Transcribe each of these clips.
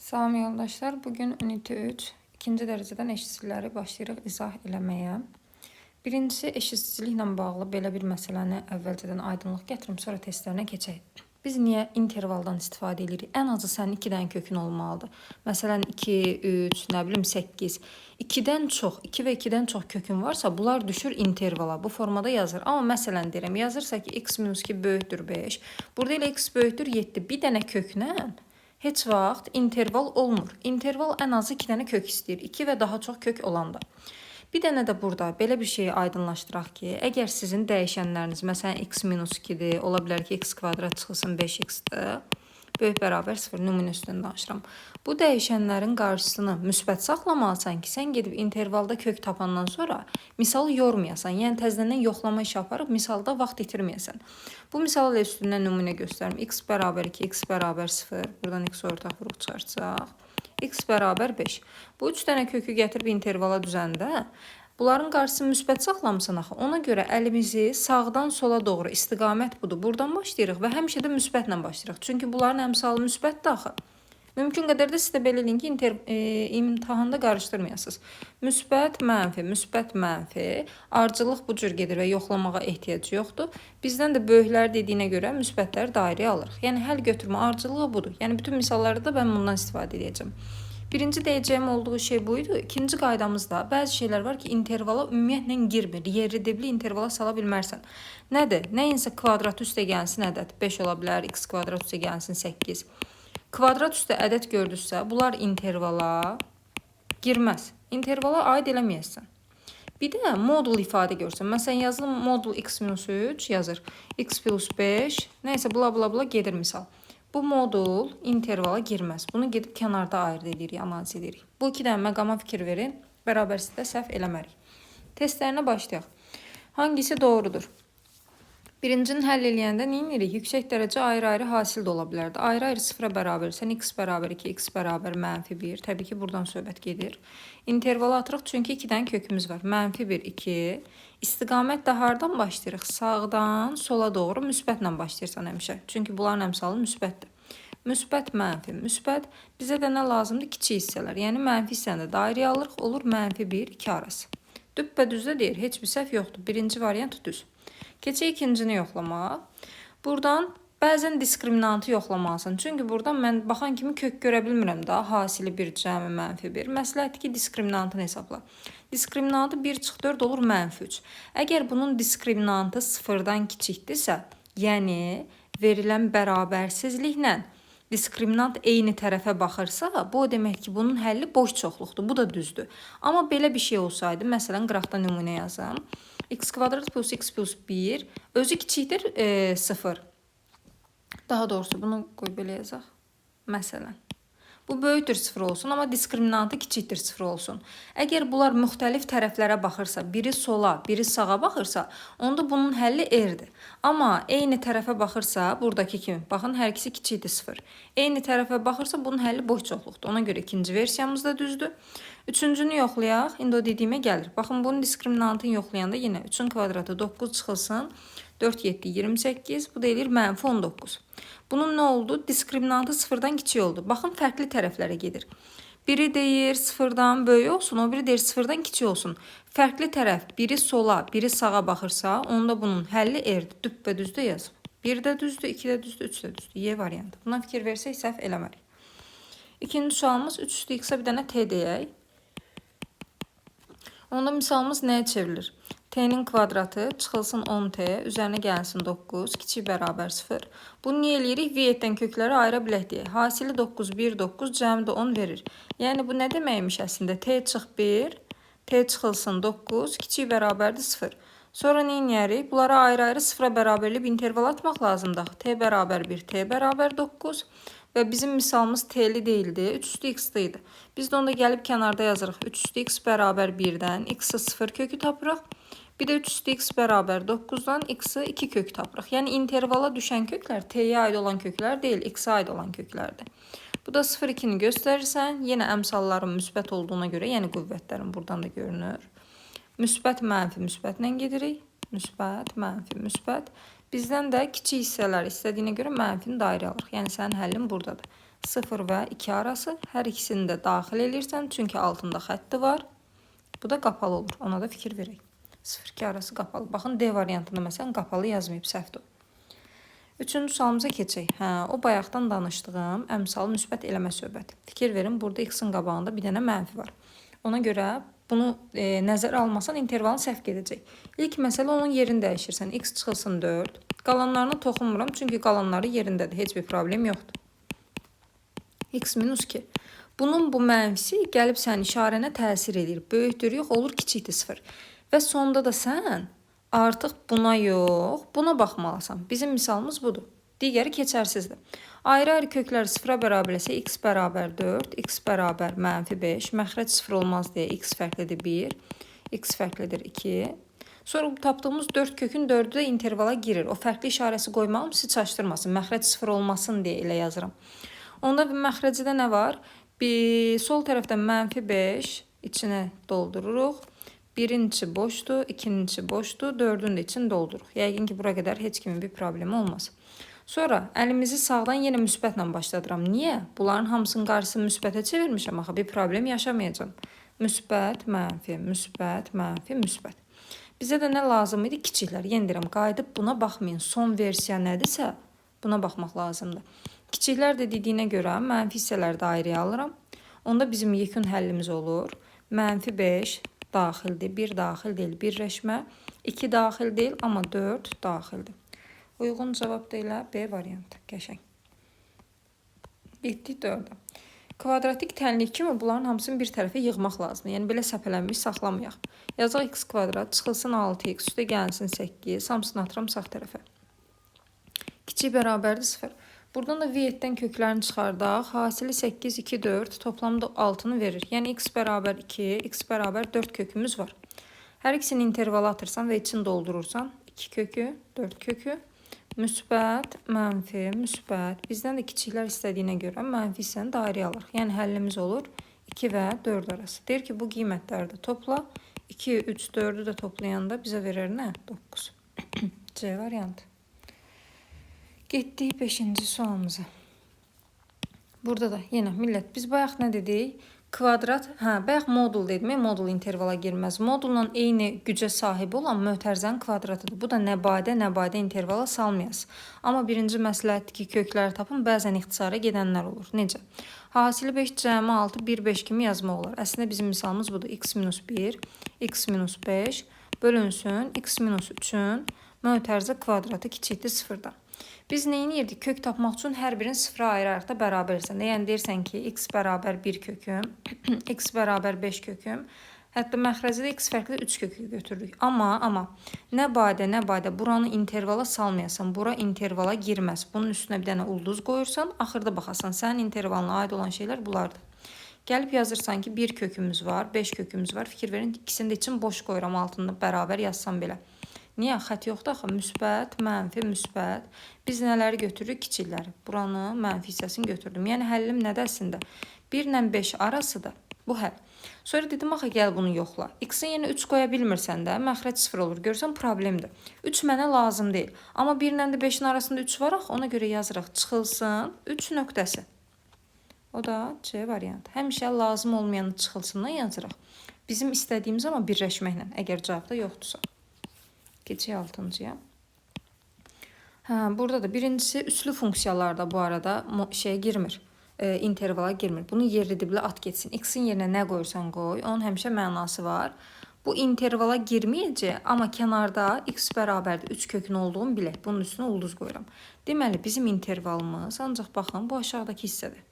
Salam yoldaşlar, bugün ünite 3 ikinci dereceden eşitsizlikləri başlayırıq izah eləməyə. Birincisi eşitsizliklə bağlı belə bir məsələni əvvəlcədən aydınlıq gətirim, sonra testlərinə keçək. Biz niyə intervaldan istifadə edirik? Ən azı sənin 2 dənə kökün olmalıdır. Məsələn 2, 3, nə bilim 8. 2-dən çox, 2 və 2-dən çox kökün varsa, bunlar düşür intervala. Bu formada yazır. Amma məsələn deyirəm, yazırsa ki x-2 böyükdür 5. Burada elə x böyükdür 7. Bir dənə köklə heç vaxt interval olmur. Interval ən azı 2 dənə kök istəyir. 2 və daha çox kök olanda. Bir dənə də burada belə bir şeyi aydınlaşdıraq ki, əgər sizin dəyişənləriniz məsələn x-2-dir, ola bilər ki x kvadrat çıxılsın 5x-dir, böyük bərabər 0, nümunə üstündə danışıram. Bu dəyişənlərin qarşısını müsbət saxlamalısan ki, sən gedib intervalda kök tapandan sonra misalı yormayasan, yəni təzədən yoxlama işi aparıb misalda vaxt itirməyəsən. Bu misal ilə üstündən nümunə göstərim. X bərabər 2, x bərabər 0, buradan x ortaq vuruq çıxartsaq. X bərabər 5. Bu 3 dənə kökü gətirib intervala düzəndə, bunların qarşısını müsbət saxlamısan axı. Ona görə əlimizi sağdan sola doğru, istiqamət budur. Buradan başlayırıq və həmişə də müsbətlə başlayırıq. Çünki bunların əmsalı müsbətdir axı. Mümkün qədər də siz də belə eləyin ki, imtahanda qarışdırmayasınız. Müsbət, mənfi, müsbət, mənfi. Ardıcıllıq bu cür gedir və yoxlamağa ehtiyac yoxdur. Bizdən də böyüklər dediyinə görə müsbətləri dairəyə alırıq. Yəni həll götürmə ardıcıllığı budur. Yəni bütün misallarda da mən bundan istifadə edəcəm. Birinci deyəcəyim olduğu şey buydu. İkinci qaydamızda bəzi şeylər var ki, intervala ümumiyyətlə girmir. Yerli-debli intervala sala bilmərsən. Nədir? Nəyinsə kvadrat üstə gəlsin ədəd 5 ola bilər, x kvadrat üstə gəlsin 8. Kvadrat üstə ədəd gördüksə, bunlar intervala girməz. Intervala aid eləməyəsən. Bir də modul ifadə görsən. Məsələn, yazılım modul x-3 yazır. x plus 5, nəysə bula gedir misal. Bu modul intervala girməz. Bunu gedib kənarda ayırd edirik, analiz edirik. Bu 2 dənə məqama fikir verin. Bərabərsizdə səhv eləmərik. Testlərinə başlayaq. Hangisi doğrudur? Birincini həll eləyəndə nə edirik? Yüksək dərəcə ayrı-ayrı hasil də ola bilərdi. Ayrı-ayrı sıfıra bərabərsən, x bərabər 2, x bərabər mənfi 1. Təbii ki, buradan söhbət gedir. İntervala atırıq, çünki 2 dənə kökümüz var. Mənfi 1, 2. İstiqamət də hardan başlayırıq? Sağdan sola doğru müsbətlə başlayırsan həmişə. Çünki bunların əmsalı müsbətdir. Müsbət, mənfi, müsbət. Bizə də nə lazımdır? Kiçik hissələr. Yəni mənfi hissəni də dairəyə alırıq, olur mənfi 1, 2 arası. Düppədüzdə deyir, heç bir səhv yoxdur. Birinci variant düz. Keçək ikincini yoxlamaq. Buradan bəzən diskriminantı yoxlamalısan. Çünki buradan mən baxan kimi kök görə bilmirəm da. Hasili 1 cəmi mənfi 1. Məsləhətdir ki, diskriminantını hesabla. Diskriminantı 1 çıx 4 olur mənfi 3. Əgər bunun diskriminantı 0-dan kiçikdirsə, yəni verilən bərabərsizliklə diskriminant eyni tərəfə baxırsa, bu o demək ki, bunun həlli boş çoxluqdur. Bu da düzdür. Amma belə bir şey olsaydı, məsələn, qıraqda nümunə yazım. X kvadrat plus x plus 1 özü kiçikdir 0. Daha doğrusu bunu qoy belə yazaq. Məsələn. Bu böyükdür 0 olsun, amma diskriminantı kiçikdir 0 olsun. Əgər bunlar müxtəlif tərəflərə baxırsa, biri sola, biri sağa baxırsa, onda bunun həlli R-dir. Amma eyni tərəfə baxırsa, buradakı kimi, baxın, hər ikisi kiçikdir 0. Eyni tərəfə baxırsa, bunun həlli boş çoxluqdur. Ona görə ikinci versiyamız da düzdür. Üçüncünü yoxlayaq, indi o dediyimə gəlir. Baxın, bunun diskriminantını yoxlayanda yenə 3-ün kvadratı 9 çıxılsın. 4, 7, 28, bu da eləyir mənfi 19. Bunun nə oldu? Diskriminantı 0-dan kiçik oldu. Baxın, fərqli tərəflərə gedir. Biri deyir 0-dan böyük olsun, o biri deyir 0-dan kiçik olsun. Fərqli tərəf, biri sola, biri sağa baxırsa, onda bunun həlli R-dir. Düppədüzdə yazıb. 1 də düzdür, 2 də düzdür, 3 də düzdür. Y variantı. Buna fikir versək, səhv eləmərik. İkinci sualımız 3 üstü x-a bir dənə t deyək. Onda misalımız nəyə çevrilir? T'nin kvadratı çıxılsın 10t, üzərinə gəlsin 9, kiçik bərabər 0. Bunu niyə eləyirik? V-dən kökləri ayıra bilək deyə. Hasili 9, 1, 9, cəmi də 10 verir. Yəni bu nə deməkmiş əslində? T çıx 1, t çıxılsın 9, kiçik bərabərdir 0. Sonra nə edərik? Bunlara ayrı-ayrı 0-a bərabərli bir interval atmaq lazımdır. T bərabər 1, t bərabər 9. Və bizim misalımız t'li deyildi, 3 üstü x-də idi. Biz də onda gəlib kənarda yazırıq. 3 üstü x bərabər 1-dən x-ı 0 kökü tapırıq. Bir də 3 üstü x bərabər 9-dan x-ı 2 kök tapırıq. Yəni intervala düşən köklər t-yə aid olan köklər deyil, x-ə aid olan köklərdir. Bu da 0,2-ni göstərirsən, yenə əmsalların müsbət olduğuna görə, yəni qüvvətlərin buradan da görünür. Müsbət, mənfi, müsbətlə gedirik. Müsbət, mənfi, müsbət. Bizdən də kiçik hissələr istədiyinə görə mənfini dairə alırıq. Yəni sənin həllin buradadır. 0 və 2 arası. Hər ikisini də daxil edirsən, çünki altında xətti var. Bu da qapalı olur. Ona da fikir verək. 0-2 arası qapalı. Baxın, D variantında məsələn qapalı yazmayıb, səhvdir. Üçüncü sualımıza keçək. O bayaqdan danışdığım əmsalı müsbət eləmə söhbəti. Fikir verin, burada x-in qabağında bir dənə mənfi var. Ona görə bunu nəzərə almasan intervalın səhv gedəcək. İlk məsələ onun yerini dəyişirsən. X çıxılsın 4. Qalanlarına toxunmuram, çünki qalanları yerindədir. Heç bir problem yoxdur. X minus 2. Bunun bu mənfisi gəlib sənin işarənə təsir edir. Böyükdür, yox, olur kiçikdir 0. Və sonda da sən artıq buna yox, buna baxmalısan. Bizim misalımız budur. Digəri keçərsizdir. Ayrı-ayrı köklər 0-a bərabərləsə x bərabər 4, x bərabər mənfi 5, məxrəc 0 olmaz deyə x fərqlidir 1, x fərqlidir 2. Sonra tapdığımız 4 kökün 4'ü də intervala girir. O fərqli işarəsi qoymağım sizi çaşdırmasın. Məxrəc 0 olmasın deyə elə yazıram. Onda məxrəcidə nə var? Sol tərəfdən mənfi 5 içine doldururuq. Birinci boşdur, ikinci boşdur, dördün də için doldururuq. Yəqin ki, bura qədər heç kimin bir problemi olmaz. Sonra əlimizi sağdan yenə müsbətlə başladıram. Niyə? Bunların hamısının qarşısını müsbətə çevirmişəm. Axı bir problem yaşamayacağım. Müsbət, mənfi, müsbət, mənfi, müsbət. Bizə də nə lazım idi? Kiçiklər. Yenə deyirəm, qayıdıb buna baxmayın. Son versiya nədirsə, buna baxmaq lazımdır. Kiçiklər də dediyinə görə mənfi hissələri də ayrıya alıram. Onda bizim yekun həllimiz olur. Mənfi 5 daxildir, 1 daxil deyil, birləşmə, 2 daxil deyil, amma 4 daxildir. Uyğun cavab da elə B variantı, qəşəng. Getdik 4-ə. Kvadratik tənlik kimi bunların hamısını bir tərəfə yığmaq lazımdır. Yəni, belə səpələnmiş saxlamayaq. Yazaq x kvadrat, çıxılsın 6x, üstə gəlsin 8, hamısını atıram sağ tərəfə. Kiçik bərabərdir 0. Buradan da V7-dən köklərini çıxardaq. Hasili 8, 2, 4, toplamda 6-nı verir. Yəni, x bərabər 2, x bərabər 4 kökümüz var. Hər ikisini intervala atırsan və için doldurursan. 2 kökü, 4 kökü, müsbət, mənfi, müsbət. Bizdən də kiçiklər istədiyinə görə mənfi hissəni dairəyə alırıq. Yəni, həllimiz olur 2 və 4 arası. Deyir ki, bu qiymətləri də topla. 2, 3, 4'ü də toplayanda bizə verir nə? 9. C variantı. Getdik 5-ci sualımıza. Burada da yenə millət, biz bayaq nə dedik? Kvadrat, bayaq modul dedim, modul intervala girməz. Modulla eyni gücə sahib olan mötərizənin kvadratıdır. Bu da nəbadə intervala salmayasın. Amma birinci məsləhətdir ki, kökləri tapın, bəzən ixtisara gedənlər olur. Necə? Hasili 5 cəmi 6, 1, 5 kimi yazmaq olar. Əslində bizim misalımız budur. X minus 1, x minus 5 bölünsün, x minus 3'ün mötərizə kvadratı kiçikdir 0-dan. Biz neyinirdik? Kök tapmaq üçün hər birini 0-a ayıraraq bərabərsən. Yəni deyirsən ki, x bərabər 1 köküm, x bərabər 5 köküm, hətta məxrəcədə x fərqli 3 kökü götürürük. Amma nəbadə buranı intervala salmayasan, bura intervala girməz. Bunun üstünə bir dənə ulduz qoyursan, axırda baxasan, sənin intervalına aid olan şeylər bunlardır. Gəlib yazırsan ki, 1 kökümüz var, 5 kökümüz var. Fikir verin, ikisini də için boş qoyuram, altında bərabər yazsam belə. Niyə? Xət yoxdur axı. Müsbət, mənfi, müsbət. Biz nələri götürürük? Kiçikləri. Buranı mənfi hissəsini götürdüm. Yəni həllim nədir əslində? 1 ilə 5 arasıdır. Bu həll. Sonra dedim axı gəl bunu yoxla. X-in yenə 3 qoya bilmirsən də məxrəc 0 olur. Görsən problemdir. 3 mənə lazım deyil. Amma 1 ilə də 5-in arasında 3 var axı. Ona görə yazırıq. Çıxılsın 3 nöqtəsi. O da C variantı. Həmişə lazım olmayanı çıxılsından yazırıq. Bizim istədiyimiz amma birləşməklə. Əgər cavabda yoxdursa. Keçək 6-cıya. Burada da birincisi üslü funksiyalarda bu arada girmir. intervala girmir. Bunu yerli dibli at geçsin. X-in yerinə nə qoyursan qoy. Onun həmişə mənası var. Bu intervala girməyəcək, amma kənarda x bərabərdir 3 kökün olduğunu bilək. Bunun üstünə ulduz qoyuram. Deməli, bizim intervalımız ancaq baxın bu aşağıdakı hissədir.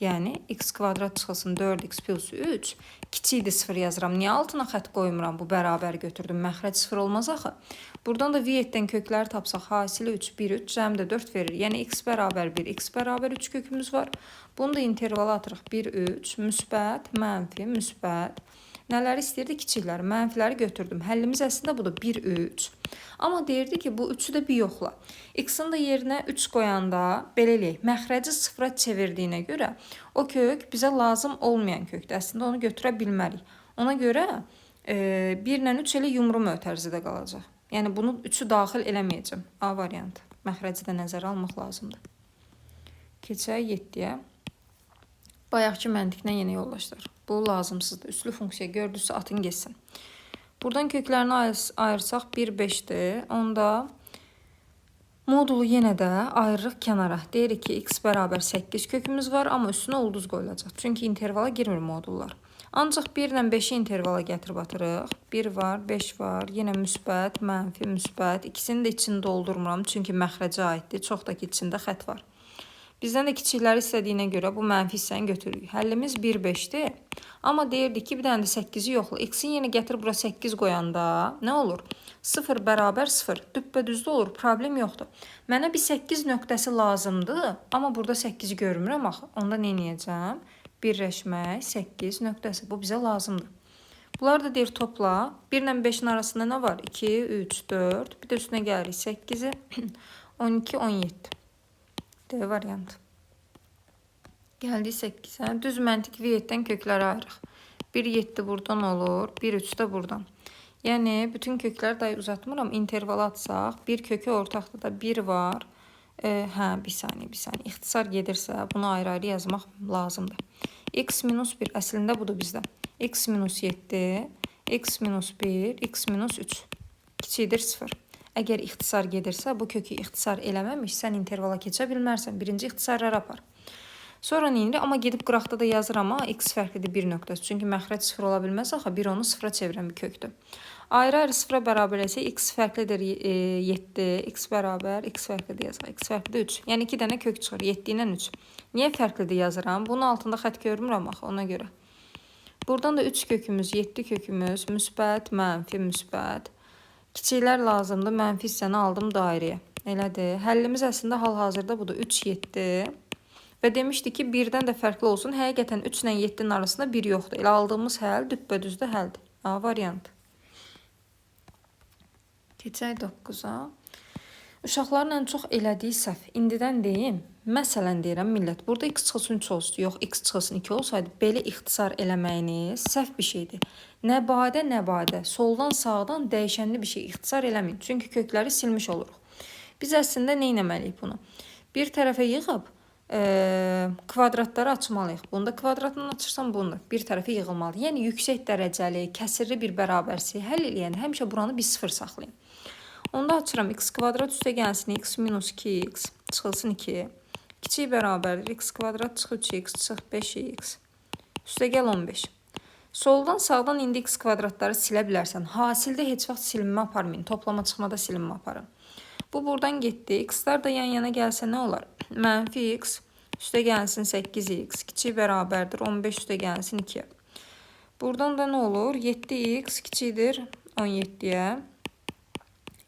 Yəni, x kvadrat çıxılsın 4x plus 3. Kiçikdir 0 yazıram. Niyə altına xət qoymuram? Bu bərabər götürdüm. Məxrəc 0 olmaz axı. Buradan da V7-dən kökləri tapsaq, hasili 3, 1, 3, cəmdə 4 verir. Yəni, x bərabər 1, x bərabər 3 kökümüz var. Bunu da intervala atırıq. 1, 3, müsbət, mənfi, müsbət. Nələri istəyirdi? Kiçikləri, mənfiləri götürdüm. Həllimiz əslində budur, 1, 3. Amma deyirdi ki, bu 3'ü də bir yoxla. X-in də yerinə 3 qoyanda, belə eləyək, məxrəci 0-a çevirdiyinə görə o kök bizə lazım olmayan kökdür. Əslində onu götürə bilmərik. Ona görə 1 ilə 3 elə yumru mötərizədə qalacaq. Yəni bunu 3'ü daxil eləməyəcəm. A variantı. Məxrəci də nəzərə almaq lazımdır. Keçək 7-yə. Bayaqki məntiqlə yenə yollaşdır. Bu lazımsızdır. Üslü funksiya gördüsə atın geçsin. Buradan köklərini ayırsaq 1, 5'dir. Onda modulu yenə də ayırırıq kənara. Deyirik ki, x bərabər 8 kökümüz var, amma üstünə ulduz qoyulacaq. Çünki intervala girmir modullar. Ancaq 1 ilə 5'i intervala gətirib atırıq. 1 var, 5 var, yenə müsbət, mənfi, müsbət. İkisini də içini doldurmuram, çünki məxrəcə aiddir. Çox da ki, içində xət var. Bizdən də kiçikləri istədiyinə görə bu mənfi hissəni götürürük. Həllimiz 1, 5'dir. Amma deyirdik ki, bir dənə də 8'i yoxla. X-in yenə gətirib bura 8 qoyanda nə olur? 0 bərabər 0. Düppədüzdə olur, problem yoxdur. Mənə bir 8 nöqtəsi lazımdır, amma burada 8'i görmürəm axı. Onda nə edəcəm? Birləşmək 8 nöqtəsi. Bu bizə lazımdır. Bunlar da deyir topla. 1 ilə 5'in arasında nə var? 2, 3, 4. Bir də üstünə gəlirik 8'i. 12, 17. D variantı. Gəldik 8'ə. Düz məntiq V7-dən kökləri ayırıq. 1, 7 buradan olur. 1, 3 də buradan. Yəni, bütün kökləri dahi uzatmıram. İntervala atsaq, bir kökü ortaqda da 1 var. Bir saniyə. İxtisar gedirsə, bunu ayrı-ayrı yazmaq lazımdır. X minus 1 əslində budur bizdə. X minus 7, X minus 1, X minus 3. Kiçikdir 0. Əgər ixtisar gedirsə, bu kökü ixtisar eləməmiş, sən intervala keçə bilmərsən. Birinci ixtisarları apar. Sonra neyini? Amma gedib qıraqda da yazıram, amma x fərqlidir 1 nöqtəsi. Çünki məxrəc 0 ola bilməz, axı 1 onu 0-a çevirən bir kökdür. Ayrı-ayrı 0-a bərabər isə x fərqlidir 7, x bərabər, x fərqlidir yazaq, x fərqlidir 3. Yəni 2 dənə kök çıxır, 7 ilə 3. Niyə fərqlidir yazıram? Bunun altında xət görmürəm axı, ona görə. Buradan da 3 kökümüz, 7 kökümüz, müsbət, mənfi, müsbət. Kiçiklər lazımdır, mənfi hissəni aldım dairəyə. Elədir. Həllimiz əslində hal-hazırda budur, 3, 7. Və demişdik ki, 1-dən də fərqli olsun. Həqiqətən 3 ilə 7'nin arasında 1 yoxdur. Elə aldığımız həll düppədüzdə həldir. A variant. Keçək 9-a. Uşaqların ən çox elədiyi səhv. İndidən deyim. Məsələn deyirəm millət. Burada x çıxılsın 3 olsun. Yox, x çıxılsın 2 olsaydı belə ixtisar eləməyiniz səhv bir şeydir. Nəbadə, soldan sağdan dəyişənli bir şey ixtisar eləməyin. Çünki kökləri silmiş oluruq. Biz əslində nə etməliyik bunu? Bir tərəfə yığıb kvadratları açmalıyıq. Bunda kvadratını açırsan bunda bir tərəfə yığılmalı. Yəni yüksək dərəcəli, kəsirli bir bərabərsi həll eləyəndə həmişə buranı bir 0 saxlayın. Onda açıram x kvadrat üstə gəlsin x minus 2x çıxılsın 2. Kiçik bərabərdir x kvadrat çıx 3x çıx 5x. Üstə gəl 15. Soldan sağdan indi x kvadratları silə bilərsən. Hasildə heç vaxt silinmə aparmayın. Toplama çıxmada silinmə aparın. Bu buradan getdi. X'lar da yan-yana gəlsə nə olar? Mənfi x üstə gəlsin 8x. Kiçik bərabərdir 15 üstə gəlsin 2. Buradan da nə olur? 7x kiçikdir 17'yə.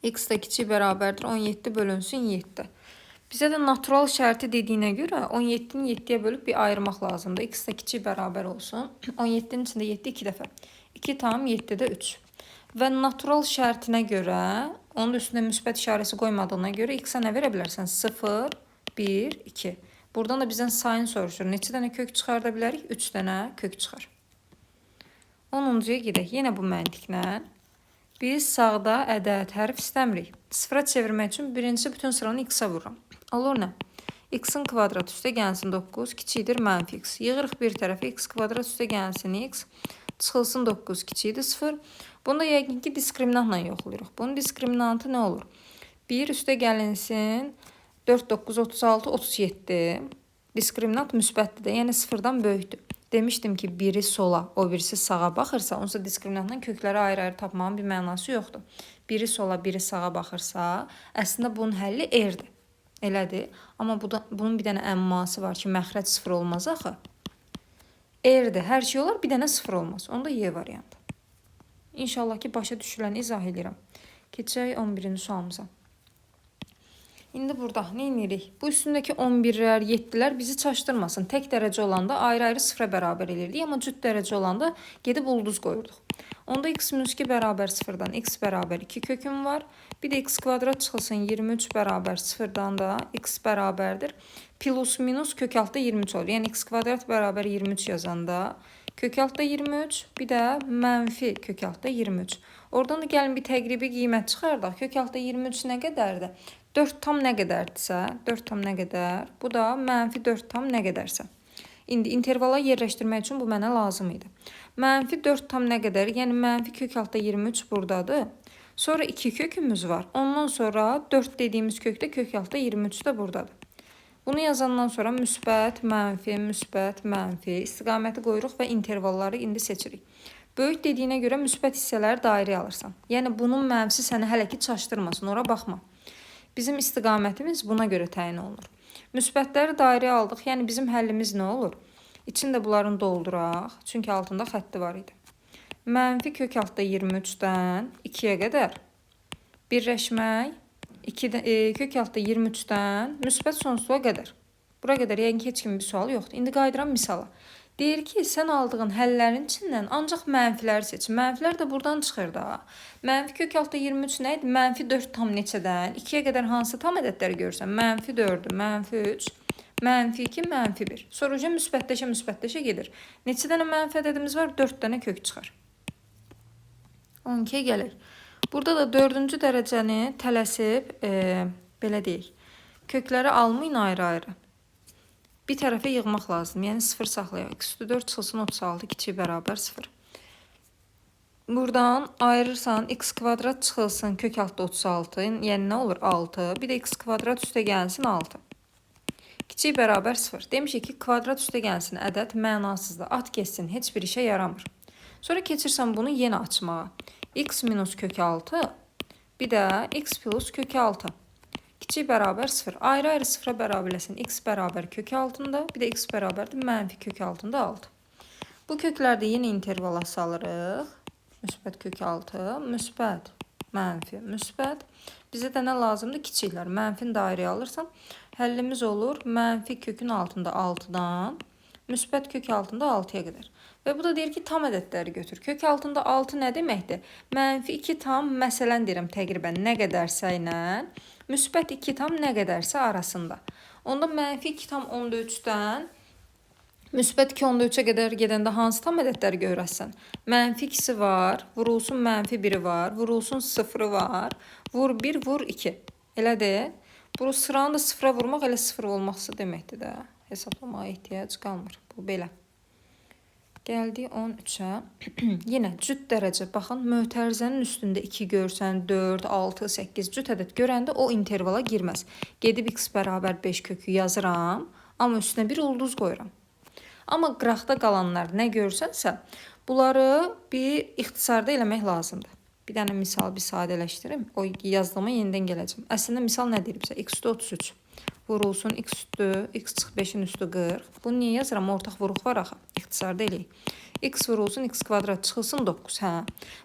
X də kiçik bərabərdir 17 bölünsün 7. Bizə də natural şərti dediyinə görə 17'ni 7'yə bölüb bir ayırmaq lazımdır. X də kiçik bərabər olsun. 17'nin içində 7 2 dəfə. 2 tam 7'də 3. Və natural şərtinə görə, onun üstünə müsbət işarəsi qoymadığına görə x-ə nə verə bilərsən? 0, 1, 2. Buradan da bizdən sayın soruşur. Neçə dənə kök çıxarda bilərik? 3 dənə kök çıxar. 10-cuya gedək. Yenə bu məntiqlə. Biz sağda ədəd hərf istəmirik. Sıfıra çevirmək üçün birincisi bütün sıranı x-ə vururam. Olur nə? X-in kvadrat üstə gəlsin 9, kiçikdir mənfi x. Yığırıq bir tərəfə x kvadrat üstə gəlsin x, çıxılsın 9, kiçikdir 0. Bunda yəqin ki diskriminantla yoxlayırıq. Bunun diskriminantı nə olur? 1 üstə gəlinsin 4, 9, 36, 37. Diskriminant müsbətdir də, yəni 0-dan böyükdür. Demişdim ki, biri sola, o birisi sağa baxırsa, onsa diskriminantdan kökləri ayrı-ayrı tapmağın bir mənası yoxdur. Biri sola, biri sağa baxırsa, əslində bunun həlli R-dir. Elədir. Amma bunun bir dənə əmması var ki, məxrəc 0 olmaz axı. R-dir. Hər şey olar, bir dənə 0 olmaz. Onda Y variantı. İnşallah ki, başa düşüləni izah edirəm. Keçək 11-ci sualımıza. İndi burada nə edirik? Bu üstündəki 11'lər, 7'lər bizi çaşdırmasın. Tək dərəcə olanda ayrı-ayrı 0-a bərabər elirdik, amma cüt dərəcə olanda gedib ulduz qoyurduq. Onda x minus 2 bərabər 0-dan x bərabər 2 köküm var. Bir də x kvadrat çıxılsın 23 bərabər 0-dan da x bərabərdir. Plus minus kök altda 23 olur. Yəni x kvadrat bərabər 23 yazanda kök altda 23, bir də mənfi kök altda 23. Oradan da gəlin bir təqribi qiymət çıxardaq. Kök altda 23 nə qədərdir? 4 tam nə qədərdirsə, 4 tam nə qədər? Bu da mənfi 4 tam nə qədərsə. İndi intervala yerləşdirmək üçün bu mənə lazım idi. Mənfi 4 tam nə qədər? Yəni mənfi kök altda 23 buradadır. Sonra 2 kökümüz var. Ondan sonra 4 dediyimiz kökdə kök altda 23 də buradadır. Bunu yazandan sonra müsbət, mənfi, müsbət, mənfi istiqaməti qoyuruq və intervalları indi seçirik. Böyük dediyinə görə müsbət hissələri dairəyə alırsan. Yəni bunun mənfisi səni hələ ki çaşdırmasın, ora baxma. Bizim istiqamətimiz buna görə təyin olunur. Müsbətləri dairəyə aldıq, yəni bizim həllimiz nə olur? İçində bunların dolduraq, çünki altında xətti var idi. Mənfi kök altda 23-dən 2-yə qədər birləşmək, kök altda 23-dən müsbət sonsuza qədər. Bura qədər yəni heç kimin bir sualı yoxdur. İndi qayıdıram misala. Deyir ki, sən aldığın həllərin içindən ancaq mənfiləri seç. Mənfilər də buradan çıxır da. Mənfi kök altda 23 nə idi? Mənfi 4 tam neçədən? 2-yə qədər hansı tam ədədləri görürsən? Mənfi 4-dür, mənfi 3, mənfi 2, mənfi 1. Sonra müsbətləşə gedir. Neçə dənə mənfi ədədimiz var? 4 dənə kök çıxar. 12-yə gəlir. Burada da 4-cü dərəcəni tələsib, belə deyək, kökləri almayın ayrı-ayrı. Bir tərəfə yığmaq lazım. Yəni 0 saxlayaq. X üstü 4 çıxılsın 36, kiçik bərabər 0. Buradan ayırırsan, x kvadrat çıxılsın kök altda 36, yəni nə olur? 6. Bir də x kvadrat üstə gəlsin 6. Kiçik bərabər 0. Demişik ki, kvadrat üstə gəlsin ədəd mənasızdır. At geçsin, heç bir işə yaramır. Sonra keçirsən bunu yenə açmağa. X minus kök 6, bir də x plus kök 6. Kiçik bərabər 0. Ayrı-ayrı 0-a bərabərləsin. X bərabər kök altında, bir də x bərabərdir mənfi kök altında 6. Bu köklərdə yenə intervala salırıq. Müsbət kök 6, müsbət, mənfi, müsbət. Bizə də nə lazımdır? Kiçiklər. Mənfini dairəyə alırsan, həllimiz olur mənfi kökün altında 6-dan, müsbət kök altında 6-ya qədər. Və bu da deyir ki, tam ədədləri götür. Kök altında 6 nə deməkdir? Mənfi 2 tam, məsələn deyirəm təqribən nə qədərsə ilə, müsbət 2 tam nə qədərsə arasında. Onda mənfi 2 tam 13-dən, müsbət 2 13-ə qədər gedəndə hansı tam ədədləri görəsən? Mənfi 2-si var, vurulsun mənfi 1-i var, vurulsun 0-ı var, vur 1, vur 2. Elədir. Bu sıranı da 0-a vurmaq elə 0 olmaqsı deməkdir də. Hesablamağa ehtiyac qalmır. Bu belə. Gəldi 13-ə. Yenə cüt dərəcə. Baxın, mötərizənin üstündə 2 görsən, 4, 6, 8 cüt ədəd görəndə o intervala girməz. Gedib x bərabər 5 kökü yazıram, amma üstünə bir ulduz qoyuram. Amma qıraqda qalanlar nə görsənsə, bunları bir ixtisarda eləmək lazımdır. Bir dənə misal bir sadələşdirim. O yazdığıma yenidən gələcəm. Əslində misal nə deyirsə? X üstü 33. Vurulsun x üstü, x çıx 5-in üstü 40. Bunu niyə yazıram? Ortaq vuruq var axı. İxtisarda eləyik. X vurulsun x kvadrat çıxılsın 9. Hə.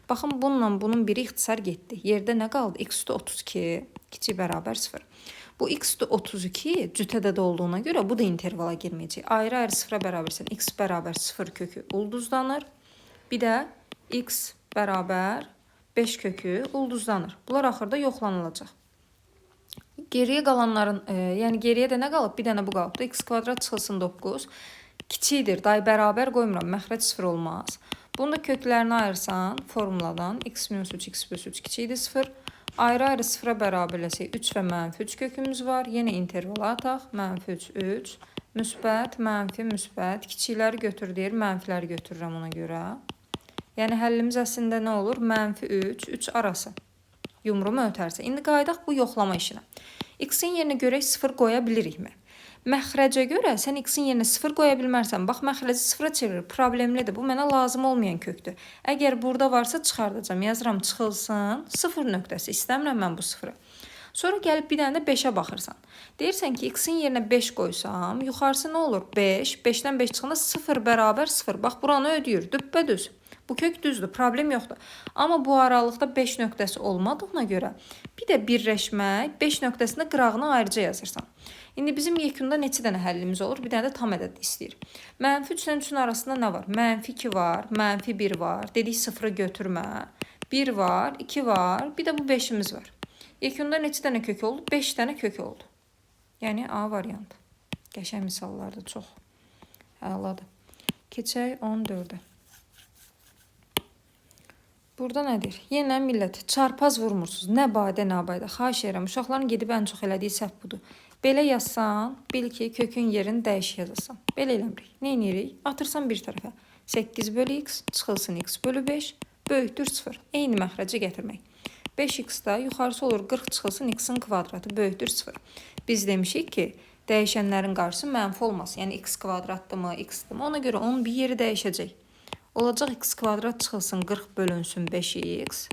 Baxın, bununla bunun biri ixtisar getdi. Yerdə nə qaldı? X üstü 32, kiçik bərabər 0. Bu x üstü 32 cüt ədəd olduğuna görə bu da intervala girməyəcək. Ayrı-ayrı 0-a bərabərsən. X bərabər 0 kökü ulduzlanır. Bir də x bərabər 5 kökü ulduzlanır. Bunlar axırda yoxlanılacaq. Geriyə qalanların, yəni geriyə də nə qalıb? Bir dənə bu qalıbdır. X kvadrat çıxılsın 9. Kiçikdir. Day bərabər qoymuram. Məxrəc 0 olmaz. Bunu da köklərini ayırsan formuladan x minus 3, x plus 3 kiçikdir 0. Ayrı-ayrı 0-a bərabərləsək 3 və mənfi 3 kökümüz var. Yenə intervala ataq. Mənfi 3, 3. Müsbət, mənfi, müsbət. Kiçikləri götür deyir. Mənfiləri götürürəm ona görə. Yəni həllimiz əslində nə olur? Mənfi 3, 3 arası. Yumru mötərizə. İndi qayıdaq bu yoxlama işinə. X-in yerinə görə 0 qoya bilirikmi? Məxrəcə görə sən x-in yerinə 0 qoya bilmərsən. Bax, məxrəci 0-a çevirir. Problemlidir. Bu mənə lazım olmayan kökdür. Əgər burada varsa çıxardacağım. Yazıram çıxılsın. 0 nöqtəsi. İstəmirəm mən bu 0-ı. Sonra gəlib bir dənə də 5-ə baxırsan. Deyirsən ki, x-in yerinə 5 qoysam, yuxarısı nə olur? 5. 5-dən 5 çıxanda 0 bərabər 0. Bax, buranı ödəyir. Düppədüz. Bu kök düzdür, problem yoxdur. Amma bu aralıqda 5 nöqtəsi olmadığına görə bir də birləşmək 5 nöqtəsində qırağını ayrıca yazırsan. İndi bizim yekunda neçə dənə həllimiz olur? Bir dənə də tam ədəd istəyir. Mənfi 3 ilə 3-ün arasında nə var? Mənfi 2 var, mənfi 1 var. Dedik 0-ı götürmə. 1 var, 2 var, bir də bu 5-imiz var. Yekunda neçə dənə kök oldu? 5 dənə kök oldu. Yəni A variantı. Qəşəng misallardır çox. Əladır. Keçək 14-ə. Burada nədir? Yenə millət, çarpaz vurmursuz. Nə badə, nə bayda. Xahiş edirəm, uşaqların gedib ən çox elədiyi səhv budur. Belə yazsan, bil ki, kökün yerini dəyişik yazasan. Belə eləmirik. Nə edirik? Atırsan bir tərəfə. 8 bölü x çıxılsın x bölü 5 böyükdür 0. Eyni məxrəci gətirmək. 5x da yuxarısı olur 40 çıxılsın x-in kvadratı böyükdür 0. Biz demişik ki, dəyişənlərin qarşısı mənfi olmaz. Yəni x kvadratdırmı, x-dırmı? Ona görə onun bir yeri dəyişəcək. Olacaq x kvadrat çıxılsın 40 bölünsün 5x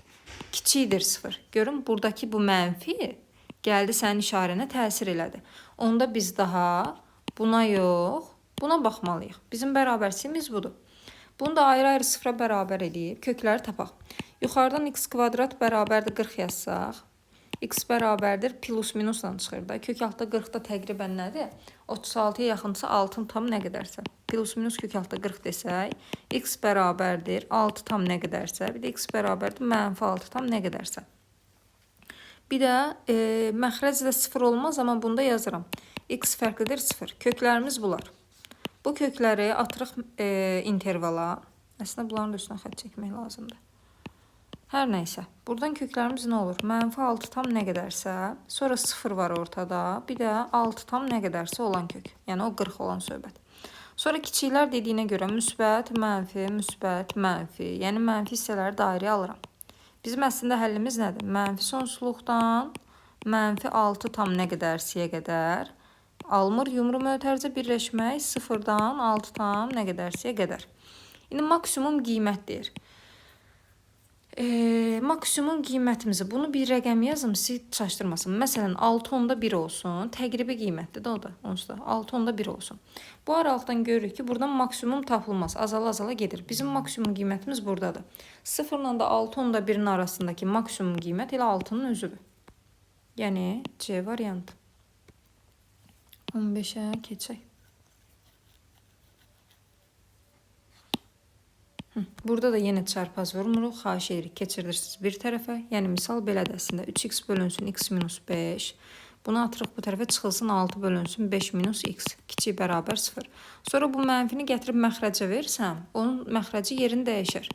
kiçikdir 0. Görün, buradakı bu mənfi gəldi sənin işarənə təsir elədi. Onda biz daha buna yox, buna baxmalıyıq. Bizim bərabərsiyimiz budur. Bunu da ayrı-ayrı sıfıra bərabər edib kökləri tapaq. Yuxarıdan x kvadrat bərabərdir 40 yazsaq, x bərabərdir plus minusla çıxır da. Kök altda 40-da təqribən nədir? 36-ya yaxınsa 6 tam nə qədərsə. Plus minus kök altda 40 desək, x bərabərdir 6 tam nə qədərsə, bir də x bərabərdir mənfi 6 tam nə qədərsə. Bir də məxrəc də 0 olmaz, amma bunda yazıram. X fərqlidir 0. Köklərimiz bunlar. Bu kökləri atırıq intervala. Əslində bunların da üstünə xətt çəkmək lazımdır. Hər nəysə, buradan köklərimiz nə olur? Mənfi 6 tam nə qədərsə, sonra 0 var ortada, bir də 6 tam nə qədərsə olan kök. Yəni o 40 olan söhbət. Sonra kiçiklər dediyinə görə müsbət, mənfi, müsbət, mənfi. Yəni mənfi hissələri dairəyə alıram. Bizim əslində həllimiz nədir? Mənfi sonsuzluqdan mənfi 6 tam nə qədərsiyə qədər almır yumru mötərizə birləşmək 0-dan 6 tam nə qədərsiyə qədər. İndi maksimum qiymət deyir. Maksimum qiymətimizi bunu bir rəqəm yazım, sizi çaşdırmasın. Məsələn 6/1 olsun, təqribi qiymətdir də o da. Onsuz da 6/1 olsun. Bu aralıqdan görürük ki, buradan maksimum tapılmaz. Azala-azala gedir. Bizim maksimum qiymətimiz buradadır. 0 ilə də 6/1-in arasındakı maksimum qiymət elə 6-nın özüdür. Yəni C variantı. 15-ə keçək. Burada da yenə çarpaz vurmuruq. Xahiş edirik, keçirirsiniz bir tərəfə. Yəni misal belədir əslində. 3x bölünsün x minus 5. Bunu atırıq bu tərəfə, çıxılsın 6 bölünsün 5 minus x. Kiçik bərabər 0. Sonra bu mənfini gətirib məxrəcə versəm, onun məxrəci yerini dəyişər.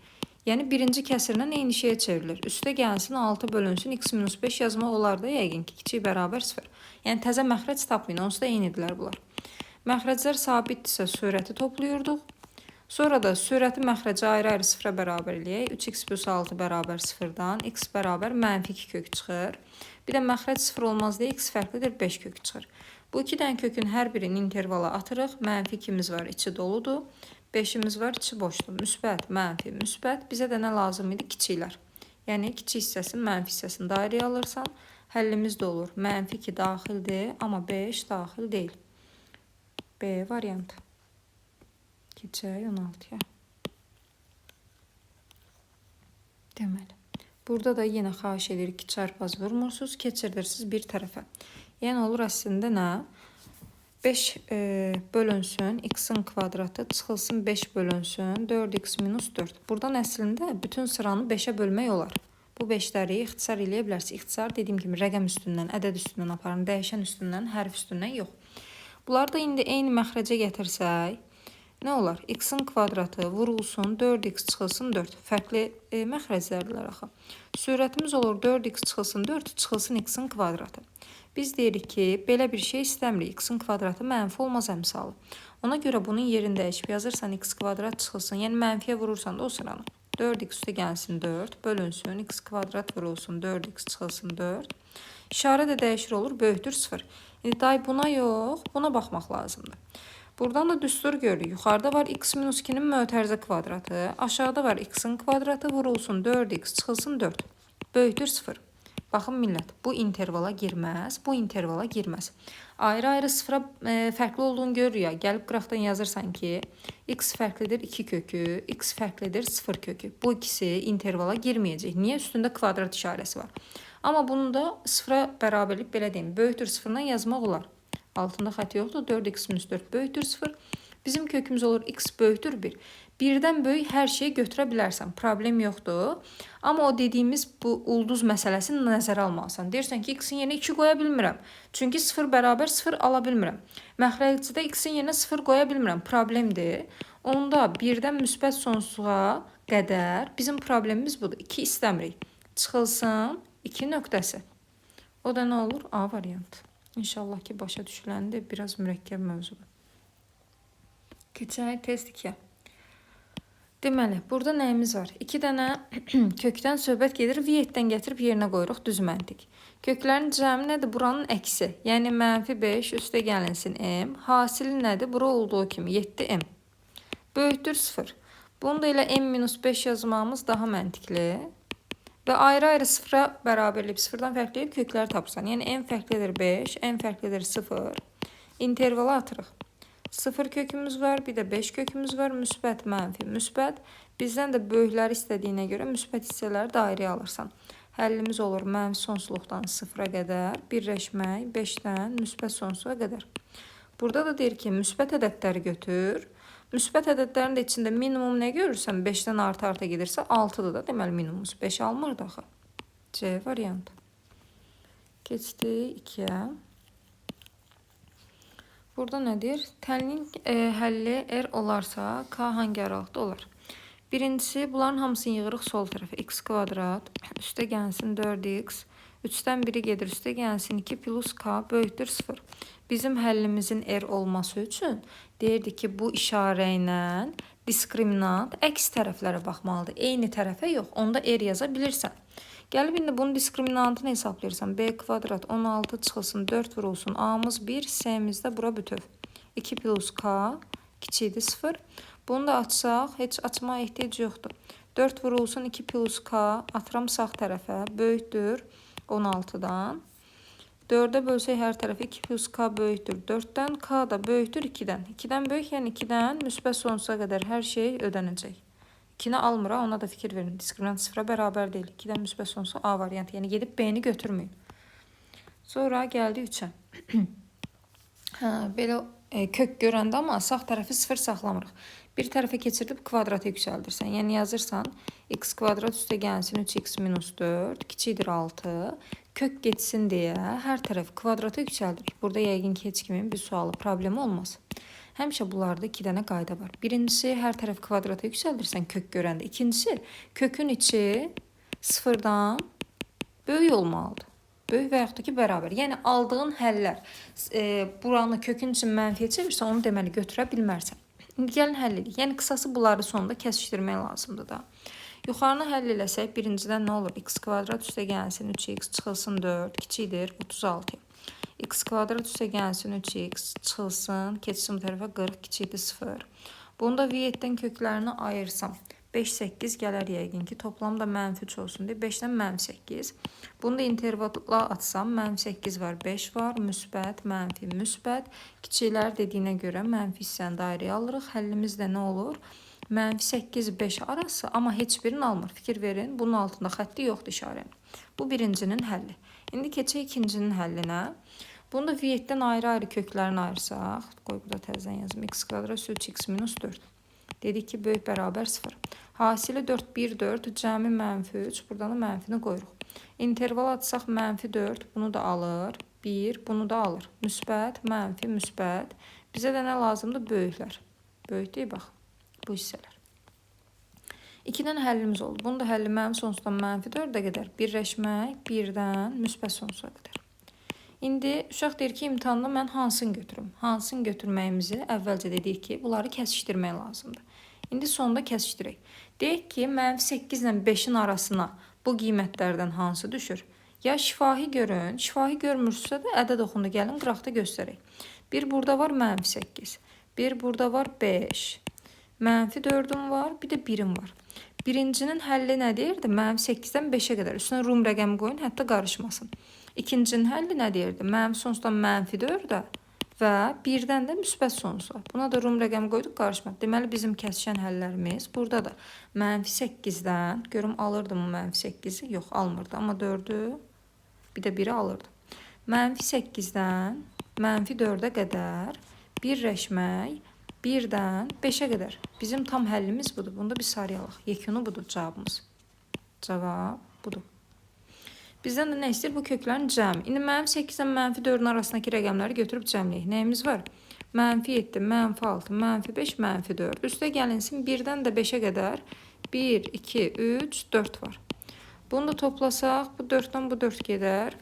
Yəni birinci kəsirlə eyni şeyə çevrilir. Üstə gəlsin 6 bölünsün x minus 5 yazmaq olar da yəqin ki, kiçik bərabər 0. Yəni təzə məxrəc tapmayın, onsuz da eynidirlər bunlar. Məxrəclər sabitdirsə sürəti toplayırdıq. Sonra da sürəti məxrəci ayrı-ayrı sıfıra bərabər eləyək. 3x plus 6 bərabər 0-dan x bərabər mənfi 2 kök çıxır. Bir də məxrəc 0 olmaz deyə x fərqlidir 5 kök çıxır. Bu iki dənə kökün hər birini intervala atırıq. Mənfi 2-miz var, içi doludur. 5-imiz var, içi boşdur. Müsbət, mənfi, müsbət. Bizə də nə lazım idi? Kiçiklər. Yəni kiçik hissəsini, mənfi hissəsini dairəyə alırsan, həllimiz də olur. Mənfi 2 daxildir, amma 5 daxil deyil. B variantı. Keçək 16-ya. Deməli. Burada da yenə xahiş edirik ki, çarpaz vurmursuz, keçirirsiniz bir tərəfə. Yəni olur əslində nə? 5 bölünsün, x-in kvadratı çıxılsın 5 bölünsün, 4x minus 4. Buradan əslində bütün sıranı 5-ə bölmək olar. Bu 5-ləri ixtisar eləyə bilərsiniz. İxtisar dediyim kimi rəqəm üstündən, ədəd üstündən aparın, dəyişən üstündən, hərf üstündən yox. Bunları da indi eyni məxrəcə gətirsək, nə olar? X-in kvadratı vurulsun, 4x çıxılsın 4. Fərqli məxrəclərdir axı. Sürətimiz olur 4x çıxılsın 4, çıxılsın x-in kvadratı. Biz deyirik ki, belə bir şey istəmirik. X-in kvadratı mənfi olmaz əmsalı. Ona görə bunun yerini dəyişib yazırsan x kvadrat çıxılsın, yəni mənfiyə vurursan da o sıranı. 4x üstə gəlsin 4, bölünsün, x kvadrat vurulsun, 4x çıxılsın 4. İşarə də dəyişir olur, böyükdür 0. İndi day buna yox, buna baxmaq lazımdır. Buradan da düstur görürük. Yuxarıda var x minus 2-nin mötərizə kvadratı. Aşağıda var x-in kvadratı vurulsun 4x çıxılsın 4. Böyükdür 0. Baxın millət, bu intervala girməz, bu intervala girməz. Ayrı-ayrı sıfıra fərqli olduğunu görürük ya. Gəlib qıraqdan yazırsan ki, x fərqlidir 2 kökü, x fərqlidir 0 kökü. Bu ikisi intervala girməyəcək. Niyə? Üstündə kvadrat işarəsi var. Amma bunu da sıfıra bərabərlik belə deyim. Böyükdür 0-dan yazmaq olar. Altında xətt yoxdur. 4x minus 4 böyükdür 0. Bizim kökümüz olur x böyükdür 1. Birdən böyük hər şeyi götürə bilərsən. Problem yoxdur. Amma o dediyimiz bu ulduz məsələsini nəzərə almalısan. Deyirsən ki, x-in yerinə 2 qoya bilmirəm. Çünki 0 bərabər 0 ala bilmirəm. Məxrəcdə x-in yerinə 0 qoya bilmirəm. Problemdir. Onda birdən müsbət sonsuzluğa qədər bizim problemimiz budur. 2 istəmirik. Çıxılsın 2 nöqtəsi. O da nə olur? A variantı. İnşallah ki başa düşüləndir. Biraz mürəkkəb mövzudur. Keçək test 2. Deməli, burada nəyimiz var? 2 dənə kökdən söhbət gedir. V7-dən gətirib yerinə qoyuruq düz məntiq. Köklərin cəmi nədir? Buranın əksi. Yəni -5 üstə gəlinsin m. Hasili nədir? Bura olduğu kimi 7m. Böyükdür 0. Bunu da elə m-5 yazmamız daha məntiqli. Və ayrı-ayrı sıfıra bərabərləyib, sıfırdan fərqləyib kökləri tapırsan. Yəni m fərqlidir 5, m fərqlidir 0. İntervala atırıq. 0 kökümüz var, bir də 5 kökümüz var. Müsbət, mənfi, müsbət. Bizdən də böyükləri istədiyinə görə müsbət hissələri dairəyə alırsan. Həllimiz olur mənfi sonsuzluqdan 0-a qədər, birləşmək 5-dən müsbət sonsuza qədər. Burada da deyir ki, müsbət ədədləri götür. Müsbət ədədlərin də içində minimum nə görürsən? 5-dən arta gedirsə 6-dır da. Deməli minimumuz 5 almırdı axı. C variantı. Keçdik 2-yə. Burada nədir? Təlinin həlli R olarsa K hangi aralıqda olar? Birincisi, bunların hamısını yığırıq sol tərəfə. X kvadrat üstə gəlsin 4x. 3-dən biri gedir üstə gəlsin 2 plus K böyükdür 0. Bizim həllimizin R olması üçün deyirdi ki, bu işarə ilə diskriminant əks tərəflərə baxmalıdır. Eyni tərəfə yox, onda R yaza bilirsən. Gəlib indi bunun diskriminantını hesablayırsan. B kvadrat 16 çıxılsın 4 vurulsun. A'mız 1, S'miz də bura bütöv. 2 plus K kiçikdir 0. Bunu da açsaq, heç açmaya ehtiyac yoxdur. 4 vurulsun 2 plus K atıram sağ tərəfə böyükdür 16-dan. 4-ə bölsək hər tərəfi 2 plus K böyükdür 4-dən, K da böyükdür 2-dən. 2-dən böyük, yəni 2-dən müsbət sonsuza qədər hər şey ödənəcək. 2-ni almır, ona da fikir verin. Diskriminant 0-a bərabər deyil. 2-dən müsbət sonsuza A variantı. Yəni gedib B-ni götürməyin. Sonra gəldi 3-ə. Belə kök görəndə amma sağ tərəfi 0 saxlamırıq. Bir tərəfə keçirdib kvadratı yüksəldirsən. Yəni yazırsan x kvadrat üstə gəlsin 3x minus 4 kiçikdir 6. Kök geçsin deyə hər tərəfi kvadratı yüksəldirik. Burada yəqin ki, heç kimin bir sualı, problemi olmaz. Həmişə bunlarda 2 dənə qayda var. Birincisi, hər tərəf kvadratı yüksəldirsən kök görəndə. İkincisi, kökün içi 0-dan böyük olmalıdır. Böyük və yaxud da ki, bərabər. Yəni, aldığın həllər buranı kökün üçün mənfiyə çevirsən, onu deməli götürə bilmərsən. İndi gəlin həll edik. Yəni, qısası bunları sonunda kəsişdirmək lazımdır da. Yuxarını həll eləsək, birincidən nə olur? X kvadrat üstə gəlsin 3x çıxılsın 4, kiçikdir 36. X kvadrat üstə gəlsin 3x çıxılsın, keçsin bu tərəfə 40, kiçikdir 0. Bunu da V7-dən köklərini ayırsam, 5, 8 gələr yəqin ki, toplamda mənfi 3 olsun deyə 5-dən mənfi 8. Bunu da intervala atsam, mənfi 8 var, 5 var, müsbət, mənfi, müsbət. Kiçiklər dediyinə görə mənfi hissəni dairəyə alırıq. Həllimiz də nə olur? Mənfi 8-5 arası, amma heç birini almır. Fikir verin, bunun altında xətti yoxdur işarənin. Bu birincinin həlli. İndi keçək ikincinin həllinə. Bunu da V7-dən ayrı-ayrı köklərini ayırsaq, qoy burada təzədən yazım, x kvadrat 3x minus 4. Dedik ki, böyük bərabər 0. Hasili 4, 1, 4, cəmi mənfi 3, buradan da mənfini qoyuruq. İnterval atsaq mənfi 4, bunu da alır, 1, bunu da alır. Müsbət, mənfi, müsbət. Bizə də nə lazımdır? Böyüklər. Böyük deyil, bax. Bu hissələr. 2-dən həllimiz oldu. Bunu da həlli mənfi sonsuzdan mənfi 4-ə qədər. Birləşmək 1-dən müsbət sonsuza qədər. İndi uşaq deyir ki, imtahanda mən hansını götürüm? Hansını götürməyimizi əvvəlcə dedik ki, bunları kəsişdirmək lazımdır. İndi sonda kəsişdirək. Deyək ki, mənfi 8 ilə 5-in arasına bu qiymətlərdən hansı düşür? Ya şifahi görün, şifahi görmürsünüzsə də ədəd oxunda gəlin qıraqda göstərək. Bir burada var mənfi 8, bir burada var 5. Mənfi 4'üm var, bir də 1'im var. Birincinin həlli nə deyirdi? Mənfi 8-dən 5-ə qədər. Üstünə rum rəqəm qoyun, hətta qarışmasın. İkincinin həlli nə deyirdi? Mənfi sonsuzdan mənfi 4'ə və 1-dən də müsbət sonsuza. Buna da rum rəqəm qoyduq, qarışmadı. Deməli, bizim kəsişən həllərimiz burada da mənfi 8-dən, görüm alırdım mənfi 8-i, yox almırdı, amma 4'ü, bir də 1'i alırdı. Mənfi 8-dən mənfi 4'ə qədər birləşmək 1-dən 5'ə qədər. Bizim tam həllimiz budur. Bunda bir sarıyalıq. Yekunu budur cavabımız. Cavab budur. Bizdən də nə istəyir? Bu köklərin cəmi. İndi mənfi 8-dən mənfi 4'ün arasındakı rəqəmləri götürüb cəmləyək. Nəyimiz var? Mənfi 7, mənfi 6, mənfi 5, mənfi 4. Üstə gəlinsin 1-dən də 5'ə qədər 1, 2, 3, 4 var. Bunu da toplasaq, bu 4'dən bu 4 gedər.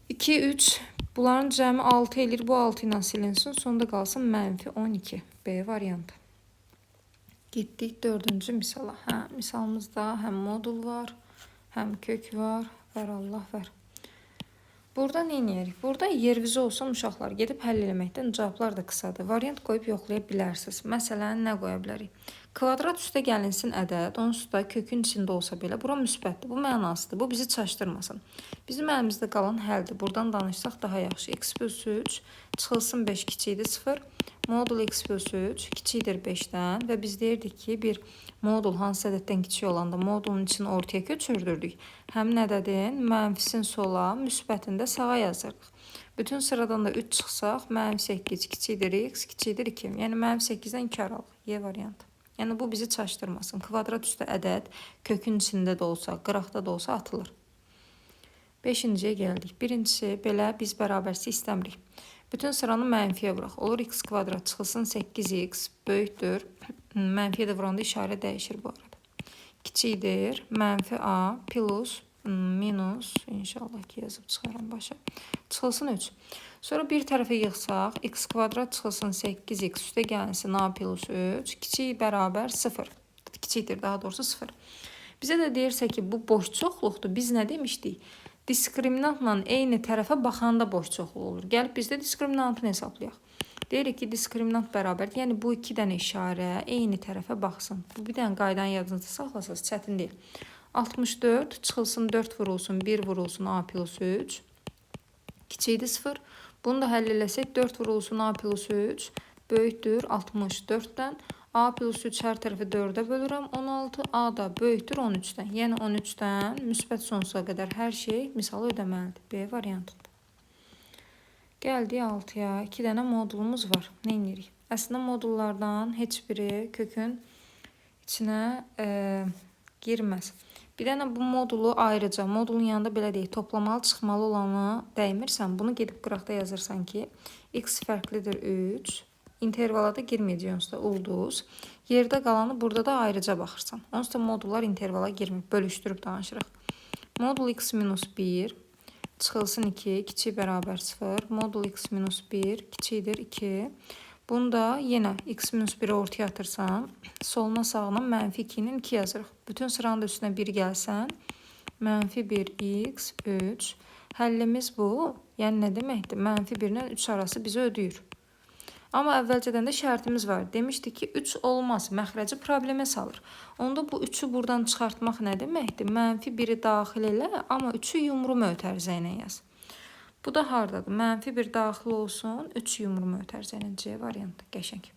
2, 3. Bunların cəmi 6 eləyir. Bu 6 ilə silinsin. Sonda qalsın mənfi 12. B variantı. Getdik 4-cü misala. Misalımızda həm modul var, həm kök var. Vər Allah vər. Burada nə edirik? Burada yervizi olsan uşaqlar gedib həll eləməkdən cavablar da qısadır. Variant qoyub yoxlaya bilərsiniz. Məsələn, nə qoya bilərik? Kvadrat üstə gəlinsin ədəd, onsuz da kökün içində olsa belə, bura müsbətdir. Bu mənasıdır. Bu bizi çaşdırmasın. Bizim əlimizdə qalan həldir. Buradan danışsaq daha yaxşı. X plus 3 çıxılsın 5 kiçikdir 0. Modul x plus 3 kiçikdir 5-dən və biz deyirdik ki, bir modul hansı ədəddən kiçik olanda modulun içini ortaya köçürdürdük. Həm nədədin mənfisin sola, müsbətin də sağa yazırdıq. Bütün sıradan da 3 çıxsaq, mənfi 8 kiçikdir x, kiçikdir 2. Yəni mənfi 8-dən 2 aralıq. Y variantı. Yəni bu bizi çaşdırmasın. Kvadrat üstə ədəd kökün içində də olsa, qıraqda da olsa atılır. 5-ciyə gəldik. Birincisi, belə biz bərabərsi istəmirik. Bütün sıranı mənfiyə vuraq. Olur x kvadrat çıxılsın 8x böyükdür. Mənfiyə də vuranda işarə dəyişir bu arada. Kiçikdir. Mənfi a plus minus. İnşallah ki yazıb çıxaram başa. Çıxılsın 3. Sonra bir tərəfə yığsaq. X kvadrat çıxılsın 8x üstə gəlsin a plus 3. Kiçik bərabər 0. Kiçikdir daha doğrusu 0. Bizə də deyirsə ki bu boş çoxluqdur. Biz nə demişdik? Diskriminantla eyni tərəfə baxanda boş çoxluq olur. Gəlib biz də diskriminantını hesablayaq. Deyirik ki, diskriminant bərabərdir. Yəni bu iki dənə işarə eyni tərəfə baxsın. Bu bir dənə qaydanı yadınızda saxlasınız, çətin deyil. 64 çıxılsın 4 vurulsun, 1 vurulsun a plus 3. Kiçikdir 0. Bunu da həll eləsək 4 vurulsun a plus 3 böyükdür 64-dən. A plus 3 hər tərəfi 4-ə bölürəm. 16, A da böyükdür 13-dən. Yəni 13-dən müsbət sonsuza qədər hər şey misalı ödəməlidir. B variantıdır. Gəldik 6-ya. 2 dənə modulumuz var. Nə edirik? Əslində modullardan heç biri kökün içinə girməz. Bir dənə bu modulu ayrıca, modulun yanında belə deyək, toplamalı, çıxmalı olanı dəymirsən. Bunu gedib qıraqda yazırsan ki, x fərqlidir 3. İntervala da girməyəcək onsuz da ulduz. Yerdə qalanı burada da ayrıca baxırsan. Onsuz da modullar intervala girmir. Bölüşdürüb danışırıq. Modul x minus 1 çıxılsın 2, kiçik bərabər 0. Modul x minus 1 kiçikdir 2. Bunu da yenə x minus 1'i ortaya atırsan, soluna sağına mənfi 2-nin 2 yazırıq. Bütün sıranın da üstünə 1 gəlsən, mənfi 1x 3. Həllimiz bu. Yəni nə deməkdir? Mənfi 1 ilə 3 arası bizi ödəyir. Amma əvvəlcədən də şərtimiz var. Demişdik ki, 3 olmaz, məxrəci problemə salır. Onda bu 3'ü buradan çıxartmaq nə deməkdir? Mənfi 1'i daxil elə, amma 3'ü yumru mötərizə ilə yaz. Bu da hardadır? Mənfi 1 daxil olsun, 3 yumru mötərizə ilə. C variantı, qəşəng.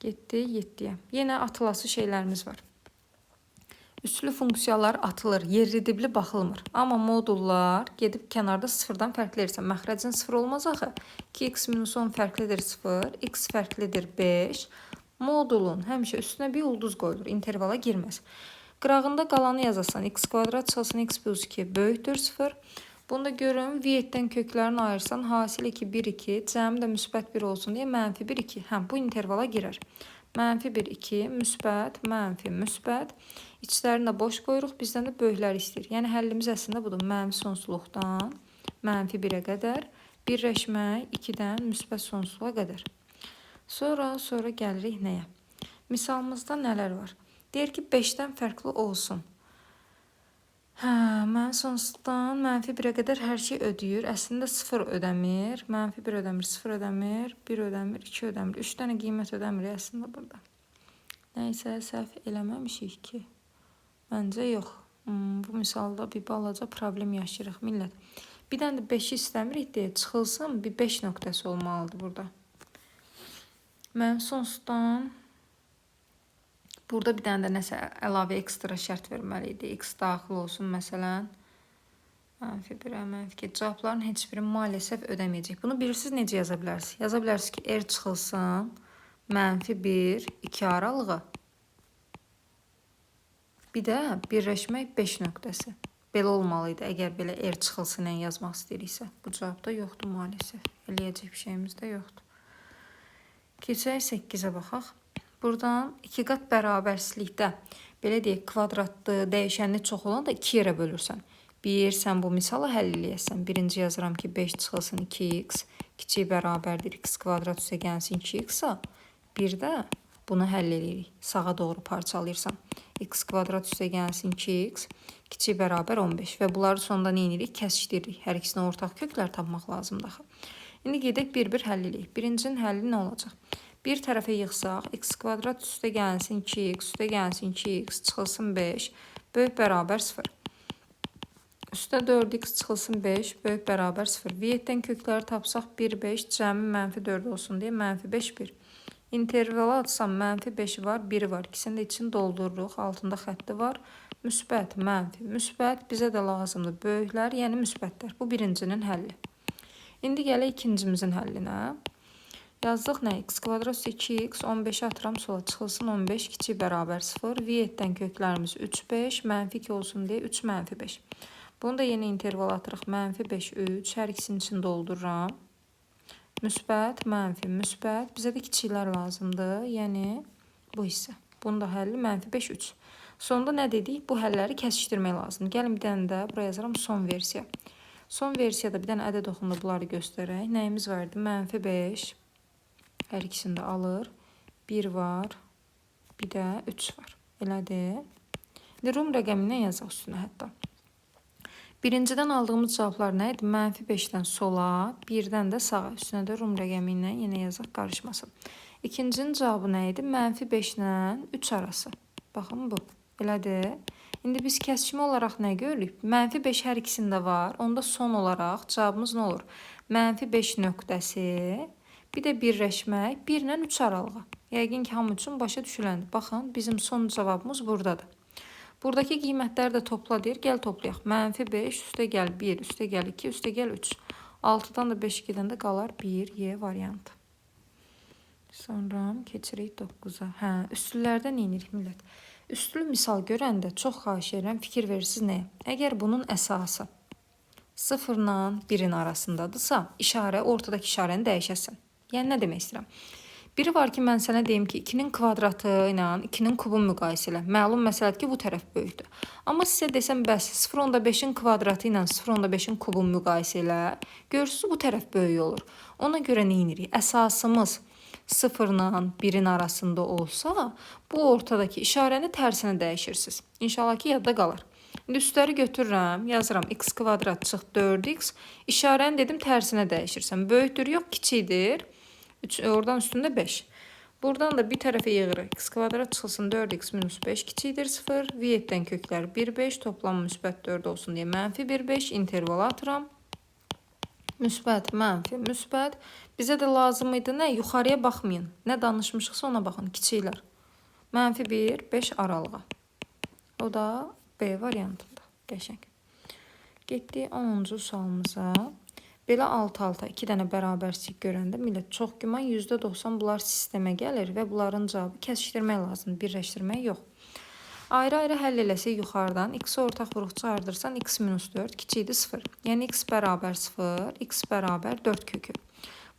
Getdi 7-yə. Yenə atılası şeylərimiz var. Üslü funksiyalar atılır, yerli dibli baxılmır. Amma modullar gedib kənarda 0-dan fərqləyirsən. Məxrəcin 0 olmaz axı. 2x minus 10 fərqlidir 0, x fərqlidir 5. Modulun həmişə üstünə bir ulduz qoyulur, intervala girməz. Qırağında qalanı yazasan, x kvadrat çıxılsın x plus 2 böyükdür 0. Bunu da görün, V7-dən köklərini ayırsan, hasil 2, 1, 2, cəmi də müsbət 1 olsun deyə mənfi 1, 2. Bu intervala girer. Mənfi 1, 2, müsbət, mənfi, müsbət. İçlərini də boş qoyuruq, bizdən də böyükləri istəyir. Yəni həllimiz əslində budur. Mənfi sonsuzluqdan mənfi 1-ə qədər, birləşmək 2-dən müsbət sonsuzluğa qədər. Sonra gəlirik nəyə? Misalımızda nələr var? Deyir ki, 5-dən fərqli olsun. Mən sonsuzdan mənfi 1-ə qədər hər şey ödəyir. Əslində 0 ödəmir, mənfi 1 ödəmir, 0 ödəmir, 1 ödəmir, 2 ödəmir. 3 dənə qiymət ödəmir əslində burada. Nəysə, səhv eləməmişik ki. Məncə yox. Bu misalda bir balaca problem yaşayırıq millət. Bir dənə də 5-i istəmirik deyə çıxılsın, bir 5 nöqtəsi olmalıdır burada. Mən sonsuzdan burada bir dənə də nəsə əlavə ekstra şərt verməli idi. X daxil olsun məsələn. Mənfi 1-ə, mənfi 2. Cavabların heç biri maalesef ödəməyəcək. Bunu bilirsiniz necə yaza bilərsiniz? Yaza bilərsiniz ki, R çıxılsın, mənfi 1, 2 aralığı. Bir də birləşmək 5 nöqtəsi. Belə olmalıydı, əgər belə R çıxılsın ən yazmaq istəyiriksə. Bu cavabda yoxdur maalesef. Eləyəcək bir şeyimiz də yoxdur. Keçək 8-ə baxaq. Buradan 2 qat bərabərsizlikdə, belə deyək, kvadratlı, dəyişənli çox olan da 2 yerə bölürsən. 1, sən bu misalı həll eləyəsən. Birinci yazıram ki, 5 çıxılsın 2x kiçik bərabərdir x kvadrat üstə gəlsin 2x-a. Bir də bunu həll eləyirik. Sağa doğru parçalayırsan. X kvadrat üstə gəlsin 2x kiçik bərabər 15 və bunları sonda nə edirik? Kəsişdiririk. Hər ikisinə ortaq köklər tapmaq lazımdır. İndi gedək bir-bir həll eləyək. Birincinin həlli nə olacaq? Bir tərəfə yığsaq, x kvadrat üstə gəlsin 2x, üstə gəlsin 2x, çıxılsın 5, böyük bərabər 0. Üstə 4x çıxılsın 5, böyük bərabər 0. V7-dən kökləri tapsaq 1, 5, cəmi mənfi 4 olsun deyə mənfi 5, 1. İntervala atsam mənfi 5 var, 1 var. İkisini də için doldururuq. Altında xətti var. Müsbət, mənfi, müsbət bizə də lazımdır. Böyüklər, yəni müsbətlər. Bu birincinin həlli. İndi gələk ikincimizin həllinə. Yazdıq nə? X kvadrat üstə 2x, 15-i atıram sola, çıxılsın 15, kiçik bərabər 0. V7-dən köklərimiz 3, 5, mənfi 2 olsun deyə 3, mənfi 5. Bunu da yeni interval atırıq. Mənfi 5, 3. Hər ikisinin için doldururam. Müsbət, mənfi, müsbət. Bizə də kiçiklər lazımdır. Yəni bu hissə. Bunun da həlli mənfi 5, 3. Sonda nə dedik? Bu həlləri kəsişdirmək lazımdır. Gəlin bir dənə də buraya yazıram son versiya. Son versiyada bir dənə ədəd oxunda bunları göstərək. Nəyimiz vardı? Mənfi 5. Hər ikisini də alır. 1 var. Bir də 3 var. Elədir. İndi Rum rəqəmindən yazaq üstünə hətta. Birincidən aldığımız cavablar nə idi? Mənfi 5-dən sola, 1-dən də sağa. Üstünə də Rum rəqəmi ilə yenə yazaq, qarışmasın. İkincinin cavabı nə idi? Mənfi 5-lə 3 arası. Baxın bu. Elədir. İndi biz kəsişmə olaraq nə görürük? Mənfi 5 hər ikisində var. Onda son olaraq cavabımız nə olur? Mənfi 5 nöqtəsi, bir də birləşmək 1 ilə 3 aralığı. Yəqin ki, hamı üçün başa düşüləndir. Baxın, bizim son cavabımız buradadır. Buradakı qiymətləri də topla deyir. Gəl toplayaq. Mənfi 5, üstə gəl 1, üstə gəl 2, üstə gəl 3. 6-dan da 5 gedəndə qalar 1, Y variantı. Sonra keçirik 9-a. Hə, üstüllərdən inirik millət. Üstülü misal görəndə çox xahiş edirəm, fikir verirsiniz nəyə? Əgər bunun əsası 0 ilə 1-in arasındadırsa, işarə, ortadakı işarəni dəyişəsən. Yəni nə demək istəyirəm? Biri var ki, mən sənə deyim ki, 2-nin kvadratı ilə 2-nin kubunu müqayisə elə. Məlum məsələdir ki, bu tərəf böyükdür. Amma sizə desəm, bəs 0.5-in kvadratı ilə 0.5-in kubunu müqayisə elə. Görürsünüz, bu tərəf böyük olur. Ona görə nə edirik? Əsasımız 0 ilə 1-in arasında olsa, bu ortadakı işarəni tərsinə dəyişirsiniz. İnşallah ki, yadda qalar. İndi üstləri götürürəm, yazıram x kvadrat çıx 4x. İşarəni dedim tərsinə dəyişirsən. Böyükdür, yox, kiçikdir. Oradan üstündə 5. Buradan da bir tərəfə yığırıq. X kvadrat çıxılsın 4x minus 5 kiçikdir 0. V7-dən köklər 1, 5. Toplam müsbət 4 olsun deyə mənfi 1, 5. İnterval atıram. Müsbət, mənfi, müsbət. Bizə də lazım idi nə? Yuxarıya baxmayın. Nə danışmışıqsa ona baxın. Kiçiklər. Mənfi 1, 5 aralığa. O da B variantında. Qəşəng. Getdik 10-cu sualımıza. Belə alt-alta 2 dənə bərabərsizlik görəndə millət çox güman %90 bunlar sistemə gəlir və bunların cavabı kəsişdirmək lazımdır, birləşdirmək yox. Ayrı-ayrı həll eləsək yuxarıdan x ortaq vuruq çıxardırsan x minus 4 kiçikdir 0. Yəni x bərabər 0, x bərabər 4 kökü.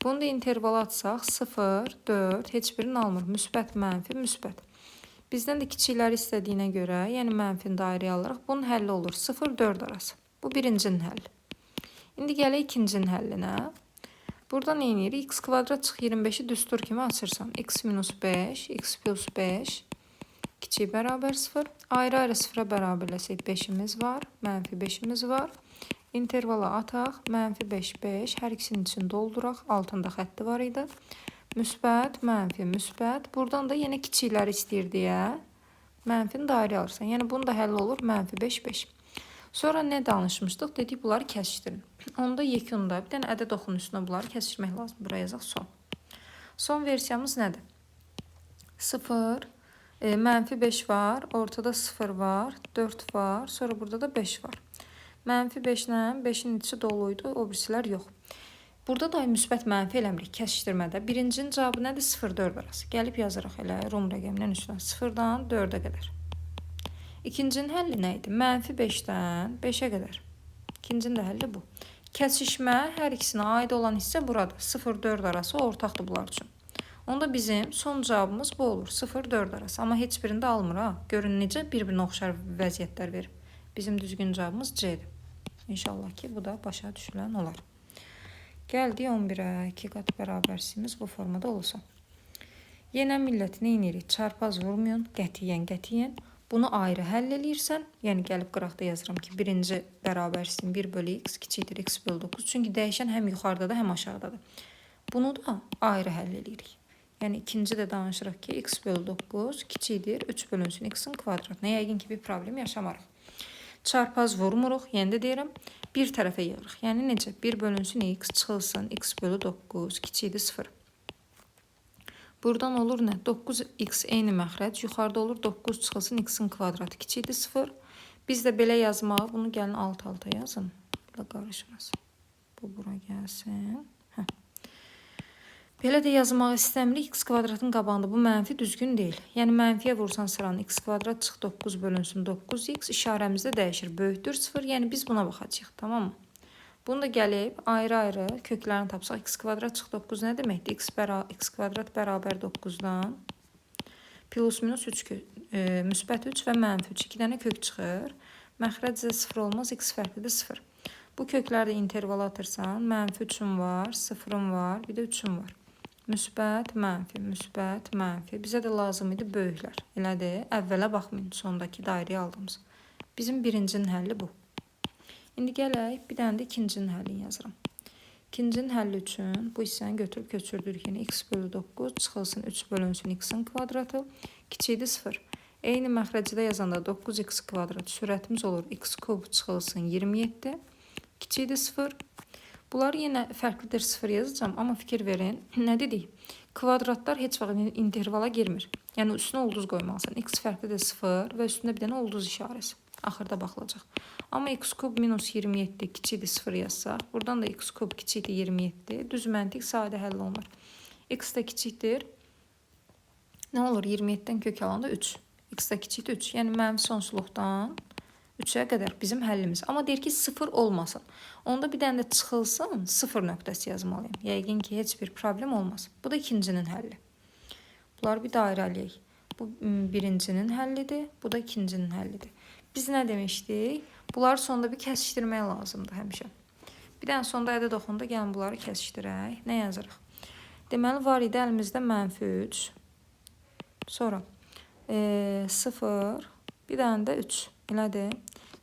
Bunu da intervala atsaq 0, 4, heç birini almır. Müsbət, mənfi, müsbət. Bizdən də kiçikləri istədiyinə görə, yəni mənfini dairəyə alırıq. Bunun həlli olur 0, 4 arası. Bu birincinin həlli. İndi gələk ikincinin həllinə. Burada nə edirik? X kvadrat çıx 25-i düstur kimi açırsan. X minus 5, x plus 5, kiçik bərabər 0. Ayrı-ayrı 0-a bərabərləsək 5-imiz var, mənfi 5-imiz var. İntervala ataq, mənfi 5, 5. Hər ikisinin için dolduraq. Altında xətti var idi. Müsbət, mənfi, müsbət. Buradan da yenə kiçikləri istəyir deyə mənfini dairə alırsan. Yəni bunun da həlli olur mənfi 5, 5. Sonra nə danışmışdıq? Dedik, bunları kəsişdirin. Onda yekunda bir dənə ədəd oxunun üstünə bunları kəsişdirmək lazım. Buraya yazaq son. Son versiyamız nədir? 0, mənfi 5 var, ortada 0 var, 4 var, sonra burada da 5 var. Mənfi 5 ilə 5-in içi doluydu, o birisilər yox. Burada da müsbət mənfi eləmirik kəsişdirmədə. Birincinin cavabı nədir? 0-4 arası. Gəlib yazırıq elə Rum rəqəminin üstünə. 0-dan 4-ə qədər. İkincinin həlli nə idi? Mənfi 5-dən 5-ə qədər. İkincinin də həlli bu. Kəsişmə hər ikisinə aid olan hissə burada. 0-4 arası ortaqdır bunlar üçün. Onda bizim son cavabımız bu olur. 0-4 arası. Amma heç birində almır ha. Görün necə bir-birinə oxşar vəziyyətlər verir. Bizim düzgün cavabımız C-dir. İnşallah ki bu da başa düşülən olar. Gəldik 11-ə. 2 qat bərabərsimiz bu formada olsa. Yenə millət nə edirik? Çarpaz vurmayın, qətiyyən. Bunu ayrı həll eləyirsən. Yəni gəlib qıraqda yazıram ki, birinci bərabərsin 1 bölü x kiçikdir x bölü 9. Çünki dəyişən həm yuxarıdadır, həm aşağıdadır. Bunu da ayrı həll eləyirik. Yəni ikinci də danışırıq ki, x bölü 9 kiçikdir 3 bölünsün x-in kvadratına. Yəqin ki, bir problem yaşamarıq. Çarpaz vurmuruq, yəni də deyirəm, bir tərəfə yığırıq. Yəni necə? 1 bölünsün x çıxılsın x bölü 9 kiçikdir 0. Buradan olur nə? 9x eyni məxrəc, yuxarıda olur 9 çıxılsın x-in kvadratı kiçikdir 0. Biz də belə yazmağı, bunu gəlin alt-alta yazın. Belə qarışmasın. Bu bura gəlsin. Belə də yazmaq istəmirik. X kvadratın qabağında bu mənfi düzgün deyil. Yəni mənfiyə vursan sıranı x kvadrat çıx 9 bölünsün 9x işarəmizdə dəyişir. Böyükdür 0. Yəni biz buna baxacağıq. Tamam mı? Bunu da gəlib ayrı-ayrı köklərini tapsaq. X kvadrat çıx 9 nə deməkdir? X kvadrat bərabər 9-dan plus minus 3 müsbət 3 və mənfi 3. 2 dənə kök çıxır. Məxrəc 0 olmaz. X fərqlidir 0. Bu kökləri intervala atırsan. Mənfi 3'ün var, 0'ın var, bir də 3'ün var. Müsbət, mənfi. Bizə də lazım idi böyüklər. Elədir. Əvvələ baxmayın, sondakı dairəyə aldığımız. Bizim birincinin həlli bu. İndi gələk, bir dənə də ikincinin həllini yazıram. İkincinin həlli üçün bu hissəni götürüb köçürdürük. Yəni x bölü 9 çıxılsın 3 bölünsün x-in kvadratı kiçikdir 0. Eyni məxrəcdə yazanda 9x kvadrat sürətimiz olur. X kub çıxılsın 27 kiçikdir 0. Bunlar yenə fərqlidir 0 yazacağım, amma fikir verin. Nə dedik? Kvadratlar heç vaxt intervala girmir. Yəni üstünə ulduz qoymalısan. X fərqlidir 0 və üstündə bir dənə ulduz işarəsi. Axırda baxılacaq. Amma x kub minus 27 kiçikdir 0 yazsaq, buradan da x kub kiçikdir 27. Düz məntiq sadə həll olunur. X də kiçikdir. Nə olur? 27-dən kök alanda 3. X də kiçikdir 3. Yəni mənfi sonsuzluqdan 3'ə qədər bizim həllimiz. Amma deyir ki, 0 olmasın. Onda bir dənə də çıxılsın, 0 nöqtəsi yazmalıyım. Yəqin ki, heç bir problem olmaz. Bu da ikincinin həlli. Bunları bir dairə eləyək. Bu birincinin həllidir, bu da ikincinin həllidir. Biz nə demişdik? Bunları sonda bir kəsişdirmək lazımdır həmişə. Bir dənə sonda ədəd oxunda gəlin bunları kəsişdirək. Nə yazırıq? Deməli, var idi əlimizdə mənfi 3. Sonra 0, bir dənə də 3. Elədir.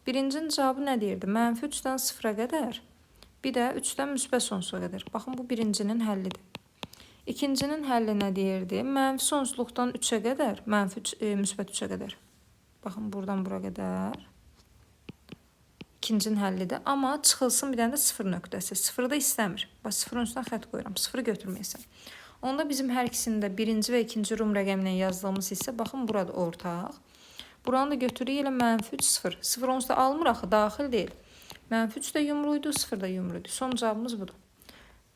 Birincinin cavabı nə deyirdi? Mənfi 3-dən 0-a qədər, bir də 3-dən müsbət sonsuza qədər. Baxın, bu birincinin həllidir. İkincinin həlli nə deyirdi? Mənfi sonsuzluqdan 3-ə qədər, müsbət 3-ə qədər. Baxın, buradan bura qədər. İkincinin həllidir. Amma çıxılsın bir dənə də 0 nöqtəsi. 0'ı da istəmir. Bax, 0'ın üstünə xət qoyuram. 0'ı götürməyəsən. Onda bizim hər ikisində birinci və ikinci rum rəqəminə yazdığımız hissə, baxın, burada ortaq. Buranı da götürürük elə mənfi 3, 0. 0 onsuz da almır axı, daxil deyil. Mənfi 3 də yumruydu, 0 da yumruydu. Son cavabımız budur.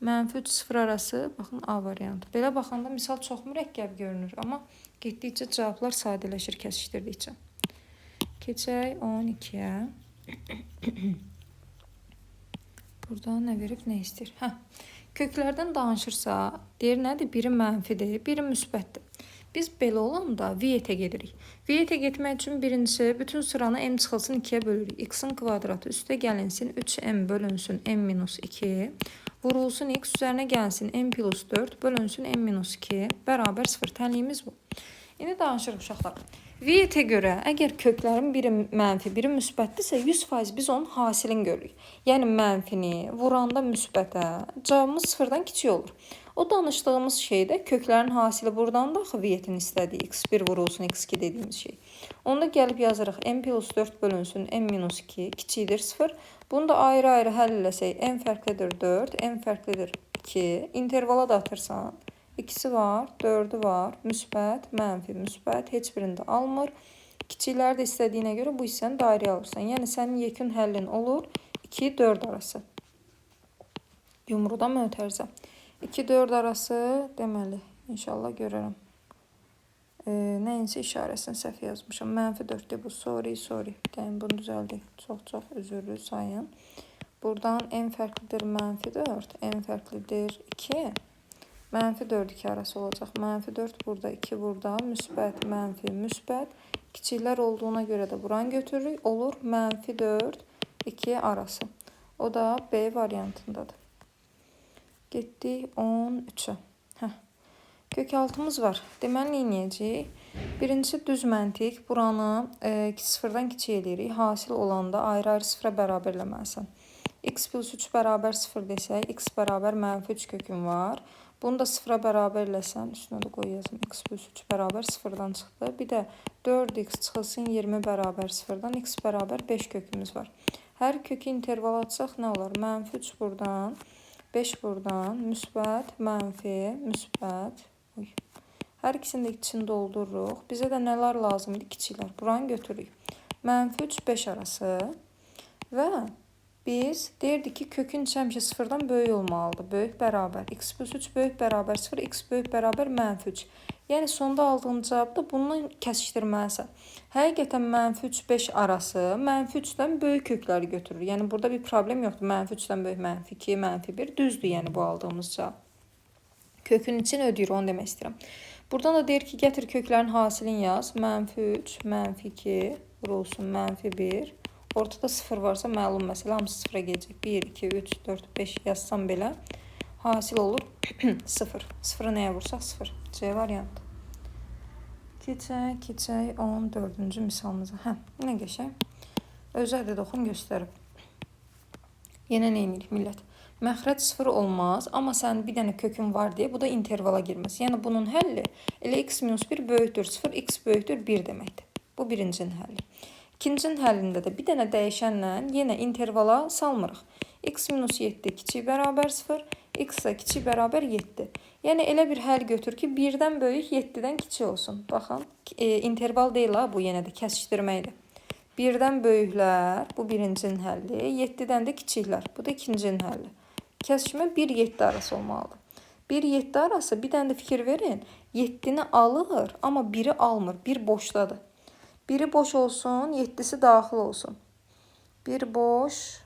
Mənfi 3, 0 arası, baxın, A variantı. Belə baxanda misal çox mürəkkəb görünür, amma getdikcə cavablar sadələşir, kəsişdirdikcə. Keçək 12-yə. Burada nə verib, nə istəyir? Köklərdən danışırsa, deyir nədir? Biri mənfidir, biri müsbətdir. Biz belə olanda viyetə gedirik. Viyetə getmək üçün birincisi, bütün sıranı m çıxılsın 2-yə bölürük. X-in kvadratı üstə gəlinsin 3m bölünsün m minus 2. Vurulsun x üzərinə gəlsin m plus 4 bölünsün m minus 2 bərabər 0. Tənliyimiz bu. İndi danışırıq uşaqlar. Viyetə görə əgər köklərin biri mənfi, biri müsbətdirsə 100% biz onun hasilini görürük. Yəni mənfini vuranda müsbətə cavabımız 0-dan kiçik olur. O danışdığımız şeydə köklərin hasili buradan da axı viyetin istədiyi x1 vurulsun x2 dediyimiz şey. Onda gəlib yazırıq m plus 4 bölünsün m minus 2 kiçikdir 0. Bunu da ayrı-ayrı həll eləsək m fərqlidir 4, m fərqlidir 2. İntervala da atırsan. İkisi var, 4'ü var, müsbət, mənfi, müsbət, heç birində almır. Kiçikləri də istədiyinə görə bu hissəni dairəyə alırsan. Yəni sənin yekun həllin olur 2-4 arası. Yumruda mötərizə. 2-4 arası deməli, inşallah görərəm. Nəyinsə işarəsini səhv yazmışam. Mənfi 4'dür bu. Sorry. Deyim, bunu düzəldik. Çox üzürlü sayın. Buradan m fərqlidir mənfi 4, m fərqlidir 2. Mənfi 4 2 arası olacaq. Mənfi 4 burada, 2 burada. Müsbət, mənfi, müsbət. Kiçiklər olduğuna görə də buranı götürürük. Olur mənfi 4, 2 arası. O da B variantındadır. Getdik 13'ə. Kök altımız var. Deməli, nə edəcəyik? Birincisi düz məntiq. Buranı sıfırdan kiçik edirik. Hasil olanda ayrı-ayrı sıfıra bərabərləməlisən. X plus 3 bərabər 0 desək, x bərabər -3 kökün var. Bunu da sıfıra bərabər eləsən, üstünə də qoy yazım. X plus 3 bərabər 0-dan çıxdı. Bir də 4x çıxılsın 20 bərabər 0-dan, x bərabər 5 kökümüz var. Hər kökü interval atsaq nə olar? -3 buradan, 5 buradan, müsbət, mənfi, müsbət. Hər ikisini də içini doldururuq. Bizə də nələr lazımdır? Kiçiklər. Buranı götürürük. -3, 5 arası və biz deyirdik ki, kökün içi həmişə 0-dan böyük olmalıdır. Böyük bərabər. X plus 3 böyük bərabər 0, x böyük bərabər -3. Yəni, sonda aldığın cavabda bununla kəsişdirməlisən. Həqiqətən -3, 5 arası -3-dən böyük kökləri götürür. Yəni, burada bir problem yoxdur. -3-dən böyük -2, -1 düzdür, yəni bu aldığımız cavab. Kökün için ödəyir, onu demək istəyirəm. Buradan da deyir ki, gətir köklərin hasilini yaz. -3, -2, vurulsun -1. Ortada 0 varsa məlum məsələ, hamısı 0-a gedəcək. 1, 2, 3, 4, 5 yazsam belə hasil olur 0. 0-a nəyə vursaq 0. C variantı. Keçək 14-cü misalımıza. Nə qəşəng. Özədə də oxum göstərib. Yenə nə edirik millət? Məxrəc 0 olmaz, amma sənin bir dənə kökün var deyə bu da intervala girməz. Yəni bunun həlli elə x-1 böyükdür 0, x böyükdür 1 deməkdir. Bu birincinin həlli. İkincinin həllində də bir dənə dəyişənlə yenə intervala salmırıq. x-7 kiçik bərabər 0, x də kiçik bərabər 7. Yəni elə bir həll götür ki, 1-dən böyük 7-dən kiçik olsun. Baxın, interval deyil ha, bu yenə də kəsişdirməkdir. 1-dən böyüklər, bu birincinin həlli, 7-dən də kiçiklər, bu da ikincinin həlli. Kəsişmə 1-7 arası olmalıdır. 1-7 arası bir dənə də fikir verin. 7-ni alır, amma 1-i almır. 1 boşdadır. 1-i boş olsun, 7-si daxil olsun. 1 boş,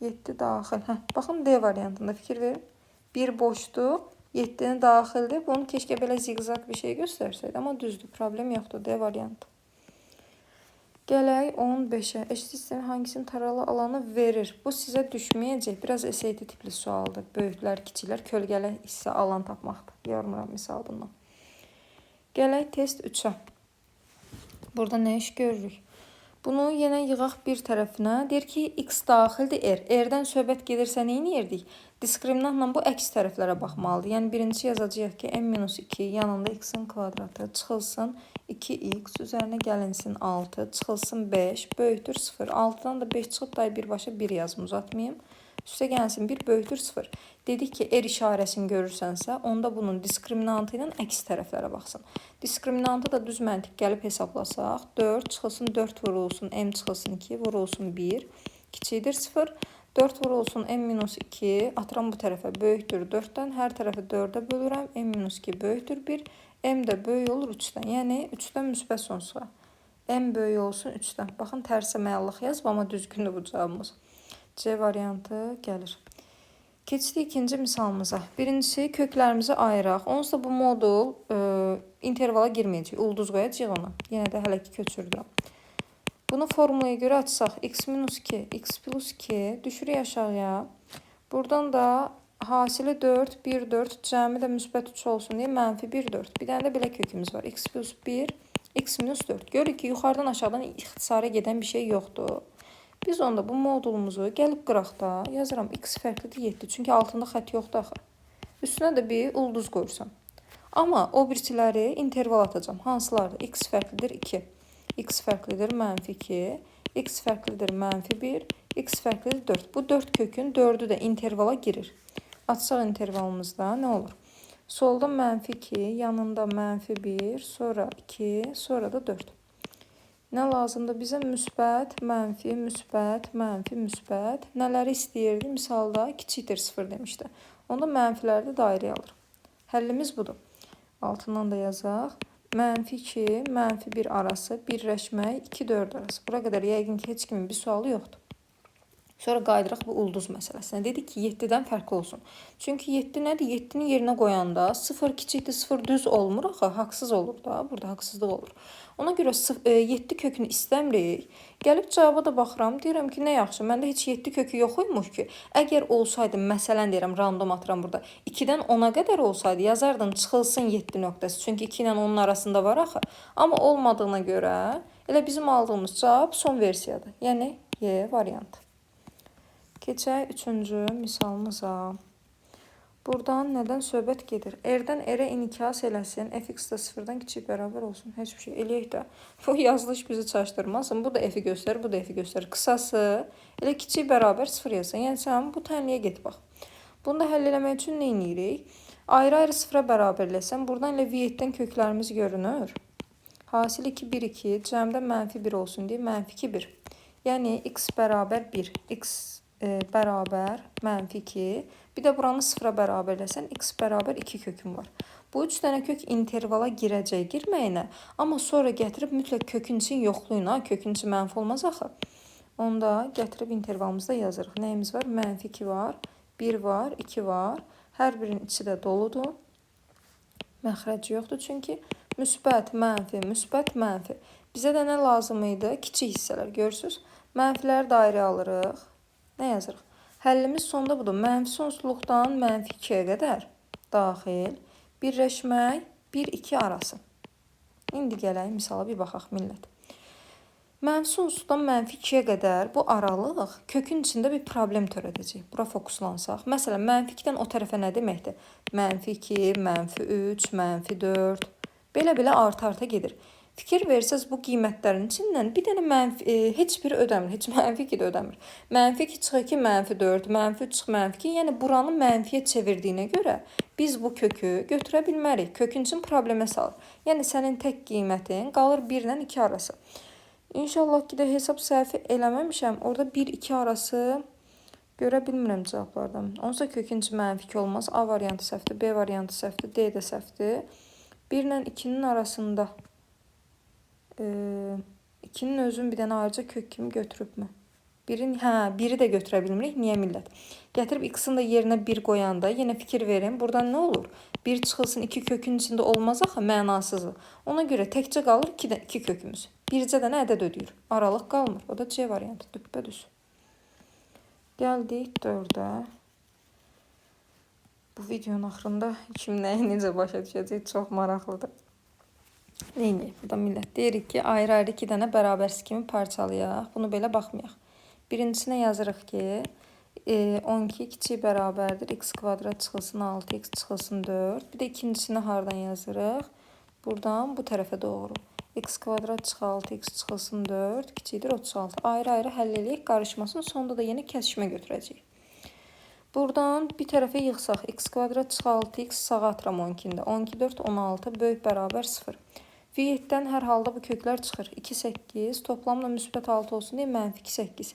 7 daxil. Baxın, D variantında fikir verin. 1 boşdur, 7-ni daxildir. Bunu keşke belə zigzag bir şey göstərsəydi, amma düzdür. Problem yoxdur, D variantı. Gələk 15'ə. Eşit sistemi hangisinin taralı alanı verir? Bu sizə düşməyəcək. Biraz SAT tipli sualdır. Böyüklər, kiçiklər, kölgəli hissə alan tapmaqdır. Yormuram misal bundan. Gələk test 3'ə. Burada nə iş görürük? Bunu yenə yığaq bir tərəfinə. Deyir ki, x daxildir R. R-dən söhbət gedirsə nə edirdik? Diskriminantla bu əks tərəflərə baxmalıdır. Yəni birinci yazacağıq ki, m-2 yanında x-in kvadratı çıxılsın 2x, üzərinə gəlinsin 6, çıxılsın 5, böyükdür 0. 6-dan da 5 çıxıb da birbaşa 1 yazım uzatmayayım. Üstə gəlsin 1 böyükdür 0. Dedik ki, R işarəsini görürsənsə, onda bunun diskriminantı ilə əks tərəflərə baxsın. Diskriminantı da düz məntiq gəlib hesablasaq, 4 çıxılsın 4 vurulsun, m çıxılsın 2, vurulsun 1, kiçikdir 0. 4 vurulsun m-2, atıram bu tərəfə böyükdür 4-dən, hər tərəfi 4-ə bölürəm, m-2 böyükdür 1, m də böyük olur 3-dən, yəni 3-dən müsbət sonsuğa. M böyük olsun 3-dən. Baxın, tərsə məllıq yazıb, amma düzgündür bu cavabımız. C variantı gəlir. Keçdik ikinci misalımıza. Birincisi, köklərimizi ayıraq. Onsuz da bu modul intervala girməyəcək, ulduz qoyacaq ona. Yenə də hələ ki köçürdürəm. Bunu formulaya görə açsaq, x-2, x plus 2 düşürük aşağıya. Buradan da hasili 4, 1, 4, cəmi də müsbət 3 olsun deyə -1, 4. Bir dənə də belə kökümüz var. X plus 1, x minus 4. Görürük ki, yuxarıdan aşağıdan ixtisara gedən bir şey yoxdur. Biz onda bu modulumuzu gəlib qıraq da yazıram. X fərqlidir 7. Çünki altında xət yoxdur axı. Üstünə də bir ulduz qoyursam. Amma o birçiləri interval atacağım. Hansılardır? X fərqlidir 2. X fərqlidir -2, x fərqlidir -1, x fərqlidir 4. Bu 4 kökün 4'ü də intervala girir. Açsaq intervalımızda nə olur? Solda -2, yanında -1, sonra 2, sonra da 4. Nə lazımdır bizə? Müsbət, mənfi, müsbət, mənfi, müsbət. Nələri istəyirdi? Misalda kiçikdir 0 demişdi. Onda mənfiləri də dairəyə alır. Həllimiz budur. Altından da yazaq. -2, -1 arası, birləşmək 2, 4 arası. Bura qədər yəqin ki, heç kimin bir sualı yoxdur. Sonra qaydıraq bu ulduz məsələsinə. Dedik ki, 7-dən fərqli olsun. Çünki 7 nədir? 7-ni yerinə qoyanda 0 kiçikdir, 0 düz olmur axı, haqsız olur da. Burada haqsızlıq olur. Ona görə 7 kökünü istəmirik. Gəlib cavaba da baxıram, deyirəm ki, nə yaxşı. Məndə heç 7 kökü yox imiş ki. Əgər olsaydı, məsələn deyirəm, random atıram burada. 2-dən 10-a qədər olsaydı, yazardın çıxılsın 7 nöqtəsi. Çünki 2 ilə 10-un arasında var axı. Amma olmadığına görə elə bizim aldığımız cavab son versiyadır. Yəni Y variantı. Keçək 3-cü misalımıza. Buradan nədən söhbət gedir? R-dən R-ə inikas eləsin. Fx da 0-dan kiçik bərabər olsun. Heç bir şey eləyək də. Bu yazılış bizi çaşdırmasın. Bu da F-i göstərir, bu da F-i göstərir. Qısası elə kiçik bərabər 0 yazsın. Yəni sən bu tənliyə get bax. Bunu da həll eləmək üçün nə edirik? Ayrı-ayrı 0-a bərabərləsən. Buradan elə V7-dən köklərimiz görünür. Hasil 2, 1, 2. Cəmdə mənfi 1 olsun deyə mənfi 2, 1. Yəni x bərabər 1. X bərabər mənfi 2. Bir də buranı 0-a bərabərləsən, x bərabər 2 köküm var. Bu 3 dənə kök intervala girəcək, girməyinə. Amma sonra gətirib mütləq kökün için yoxlayın. Kökün içi mənfi olmaz axı. Onda gətirib intervalımızda yazırıq. Nəyimiz var? Mənfi 2 var, 1 var, 2 var. Hər birinin içi də doludur. Məxrəc yoxdur çünki. Müsbət, mənfi, müsbət, mənfi. Bizə də nə lazım idi? Kiçik hissələr, görürsünüz? Mənfiləri dairə alırıq. Nə yazırıq? Həllimiz sonda budur. Mənfi sonsuzluqdan mənfi 2-yə qədər daxil birləşmək 1-2 arası. İndi gələk misala bir baxaq millət. Mənfi sonsuzluqdan mənfi 2-yə qədər bu aralıq kökün içində bir problem törədəcək. Bura fokuslansaq. Məsələn, mənfi 2-dən o tərəfə nə deməkdir? Mənfi 2, mənfi 3, mənfi 4. Belə-belə arta-arta gedir. Fikir versəz bu qiymətlərin içindən bir dənə mənfi, heç biri ödəmir. Heç mənfi 2 də ödəmir. Mənfi 2 çıx 2, mənfi 4, mənfi 3 çıx mənfi 2. Yəni buranı mənfiyə çevirdiyinə görə biz bu kökü götürə bilmərik. Kökün üçün problemə salır. Yəni sənin tək qiymətin qalır 1 ilə 2 arası. İnşallah ki də hesab səhvi eləməmişəm. Orada 1-2 arası görə bilmirəm cavablardan. Onsa kökün üçün mənfi 2 olmaz. A variantı səhvdir, B variantı səhvdir, D də səhvdir. 1 ilə 2-nin arasında 2-nin özün bir dənə ayrıca kök kimi götürübmü? Biri də götürə bilmirik. Niyə millət? Gətirib x-in də yerinə 1 qoyanda yenə fikir verin. Buradan nə olur? 1 çıxılsın 2 kökün içində olmaz axı, mənasızdır. Ona görə təkcə qalır 2 kökümüz. Bircə dənə ədəd ödəyir. Aralıq qalmır. O da C variantı. Düppədüz. Gəldik 4-ə. Bu videonun axırında kim nəyi necə başa düşəcək çox maraqlıdır. Neyini? Burada millət deyirik ki, ayrı-ayrı 2 dənə bərabərsi kimi parçalayaq. Bunu belə baxmayaq. Birincisinə yazırıq ki, 12 kiçik bərabərdir. X kvadrat çıxılsın 6, x çıxılsın 4. Bir də ikincisini hardan yazırıq? Buradan bu tərəfə doğru. X kvadrat çıx 6, x çıxılsın 4, kiçikdir 36. Ayrı-ayrı həll eləyək, qarışmasın. Sonda da yeni kəsişmə götürəcəyik. Buradan bir tərəfə yığsaq. X kvadrat çıx 6, x sağa atıram 12-də. 12, 4, 16, böyük bərabər 0. V7-dən hər halda bu köklər çıxır. 2, 8, toplamda müsbət 6 olsun deyə mənfi 2, 8.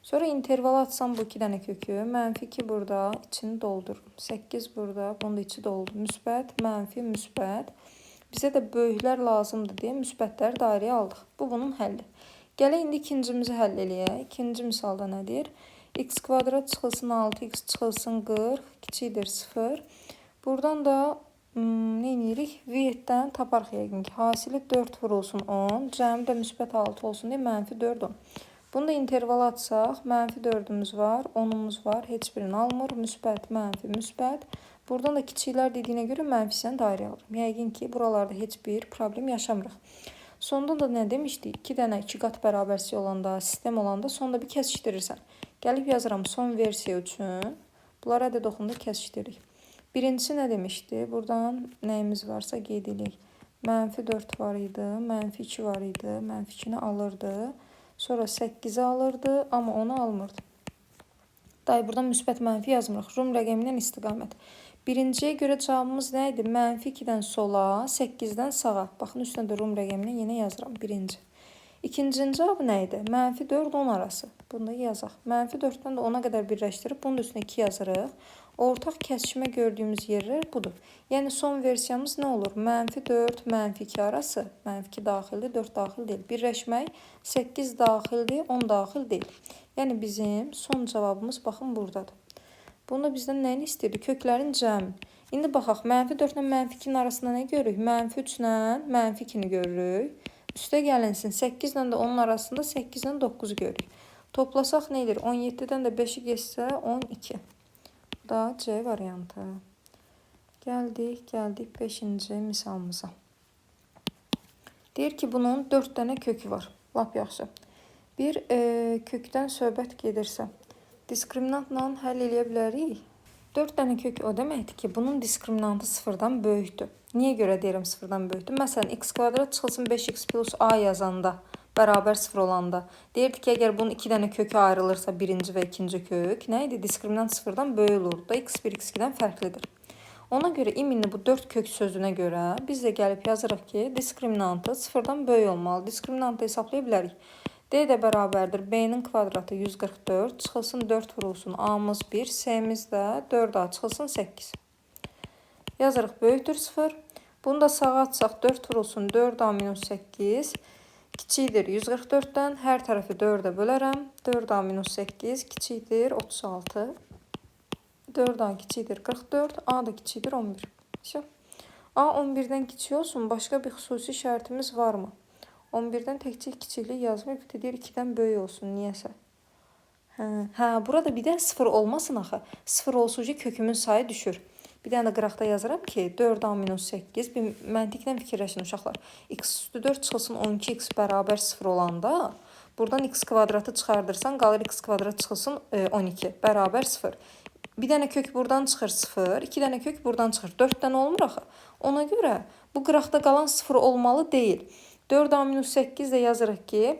Sonra intervala atsam bu 2 dənə kökü. Mənfi 2 burada, içini doldururum. 8 burada, bunun da içi doldu. Müsbət, mənfi, müsbət. Bizə də böyüklər lazımdır deyə müsbətləri dairəyə aldıq. Bu bunun həlli. Gələk indi ikincimizi həll eləyək. İkinci misalda nədir? X kvadrat çıxılsın 6, x çıxılsın 40, kiçikdir 0. Buradan da nə edirik? V7-dən taparıq yəqin ki. Hasili 4 vurulsun 10. Cəmi də müsbət 6 olsun deyə mənfi 4, 10. Bunu da intervala atsaq, mənfi 4-ümüz var, 10-umuz var. Heç birini almır. Müsbət, mənfi, müsbət. Buradan da kiçiklər dediyinə görə mənfisini dairə alırım. Yəqin ki, buralarda heç bir problem yaşamırıq. Sonda da nə demişdik? 2 dənə 2 qat bərabərsi olanda, sistem olanda sonda bir kəsişdirirsən. Gəlib yazıram son versiya üçün. Bunlara ədəd oxunda kəsişdiririk. Birincisi nə demişdi? Buradan nəyimiz varsa qeyd edirik. Mənfi 4 var idi, mənfi 2 var idi, mənfi 2-ni alırdı. Sonra 8-i alırdı, amma onu almırdı. Buradan müsbət mənfi yazmırıq. Rum rəqəmindən istiqamət. Birinciyə görə cavabımız nə idi? Mənfi 2-dən sola, 8-dən sağa. Baxın, üstündə də rum rəqəmindən yenə yazıram. Birinci. İkincinin cavabı nə idi? Mənfi 4, 10 arası. Bunu da yazaq. Mənfi 4-dən də 10-a qədər birləşdirib, bunun üstünə 2 yazırıq. Ortaq kəsişmə gördüyümüz yerlər budur. Yəni son versiyamız nə olur? -4, -2 arası, -2 daxildir, 4 daxil deyil. Birləşmək 8 daxildir, 10 daxil deyil. Yəni bizim son cavabımız baxın buradadır. Bunda bizdən nəyini istəyirdi? Köklərin cəmi. İndi baxaq, -4 ilə -2-nin arasında nə görürük? -3 ilə -2-ni görürük. Üstə gəlinsin 8 ilə də onun arasında 8 ilə 9 görürük. Toplasaq nə edir? 17-dən də 5-i geçsə 12. Bu da C variantı. Gəldik 5-ci misalımıza. Deyir ki, bunun 4 dənə kökü var. Lap yaxşı. Bir kökdən söhbət gedirsə, diskriminantla həll edə bilərik. 4 dənə kök o deməkdir ki, bunun diskriminantı 0-dan böyükdür. Niyə görə deyirəm 0-dan böyükdür? Məsələn, x kvadrat çıxılsın 5x plus a yazanda, bərabər 0 olanda. Deyirdik ki, əgər bunun 2 dənə kökü ayrılırsa, birinci və ikinci kök, nə idi? Diskriminant 0-dan böyük olurdu da, x1, x2-dən fərqlidir. Ona görə iminli bu 4 kök sözünə görə biz də gəlib yazırıq ki, diskriminantı 0-dan böyük olmalı. Diskriminantı hesablaya bilərik. D də bərabərdir. B-nin kvadratı 144. Çıxılsın 4 vurulsun. A-mız 1. C-miz də 4A. Çıxılsın 8. Yazırıq. Böyükdür 0. Bunu da sağa atsaq 4 vurulsun. 4A minus 8. Kiçikdir 144-dən. Hər tərəfi 4-ə bölərəm. 4A minus 8 kiçikdir 36. 4A kiçikdir 44. A da kiçikdir 11. A 11-dən kiçik olsun. Başqa bir xüsusi şərtimiz varmı? 11-dən təkcə kiçiklik yazmayıb, deyir 2-dən böyük olsun, niyəsə. Burada bir də 0 olmasın axı. 0 olsun ki, kökümün sayı düşür. Bir dənə də qıraqda yazıram ki, 4A minus 8, bir məntiqlə fikirləşin uşaqlar. X üstü 4 çıxılsın 12x bərabər 0 olanda, buradan x kvadratı çıxardırsan, qalır x kvadrat çıxılsın 12, bərabər 0. Bir dənə kök buradan çıxır 0, 2 dənə kök buradan çıxır. 4 dənə olmur axı. Ona görə bu qıraqda qalan 0 olmalı deyil. 4A minus 8 də yazırıq ki,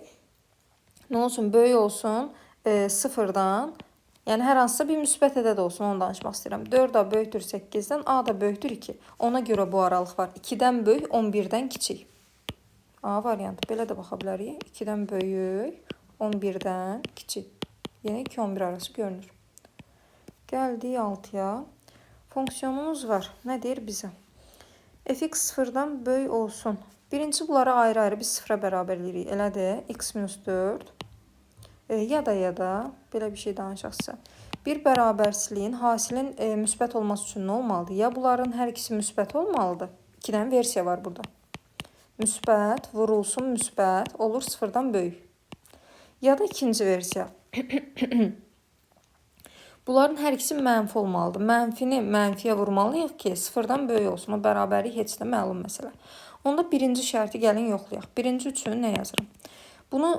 nə olsun, böyük olsun 0-dan, yəni hər hansısa bir müsbət ədəd olsun, onu danışmaq istəyirəm. 4A böyükdür 8-dən, A da böyükdür 2. Ona görə bu aralıq var. 2-dən böyük, 11-dən kiçik. A variantı, belə də baxa bilərik. 2-dən böyük, 11-dən kiçik. Yəni 2-11 arası görünür. Gəldik 6-ya. Fonksiyonumuz var. Nə deyir bizə? Fx 0-dan böyük olsun. Birinci bunları ayrı-ayrı biz 0-a bərabər edirik. Elədir, x minus 4. Ya da belə bir şey danışaqsa. Bir bərabərsizliyin, hasilin müsbət olması üçün nə olmalıdır? Ya bunların hər ikisi müsbət olmalıdır. 2 dənə versiya var burada. Müsbət, vurulsun müsbət, olur 0-dan böyük. Ya da ikinci versiya. Bunların hər ikisi mənfi olmalıdır. Mənfini mənfiyə vurmalıyıq ki, 0-dan böyük olsun. O bərabərlik heç də məlum məsələ. Onda birinci şərti gəlin yoxlayaq. Birinci üçün nə yazırım? Bunu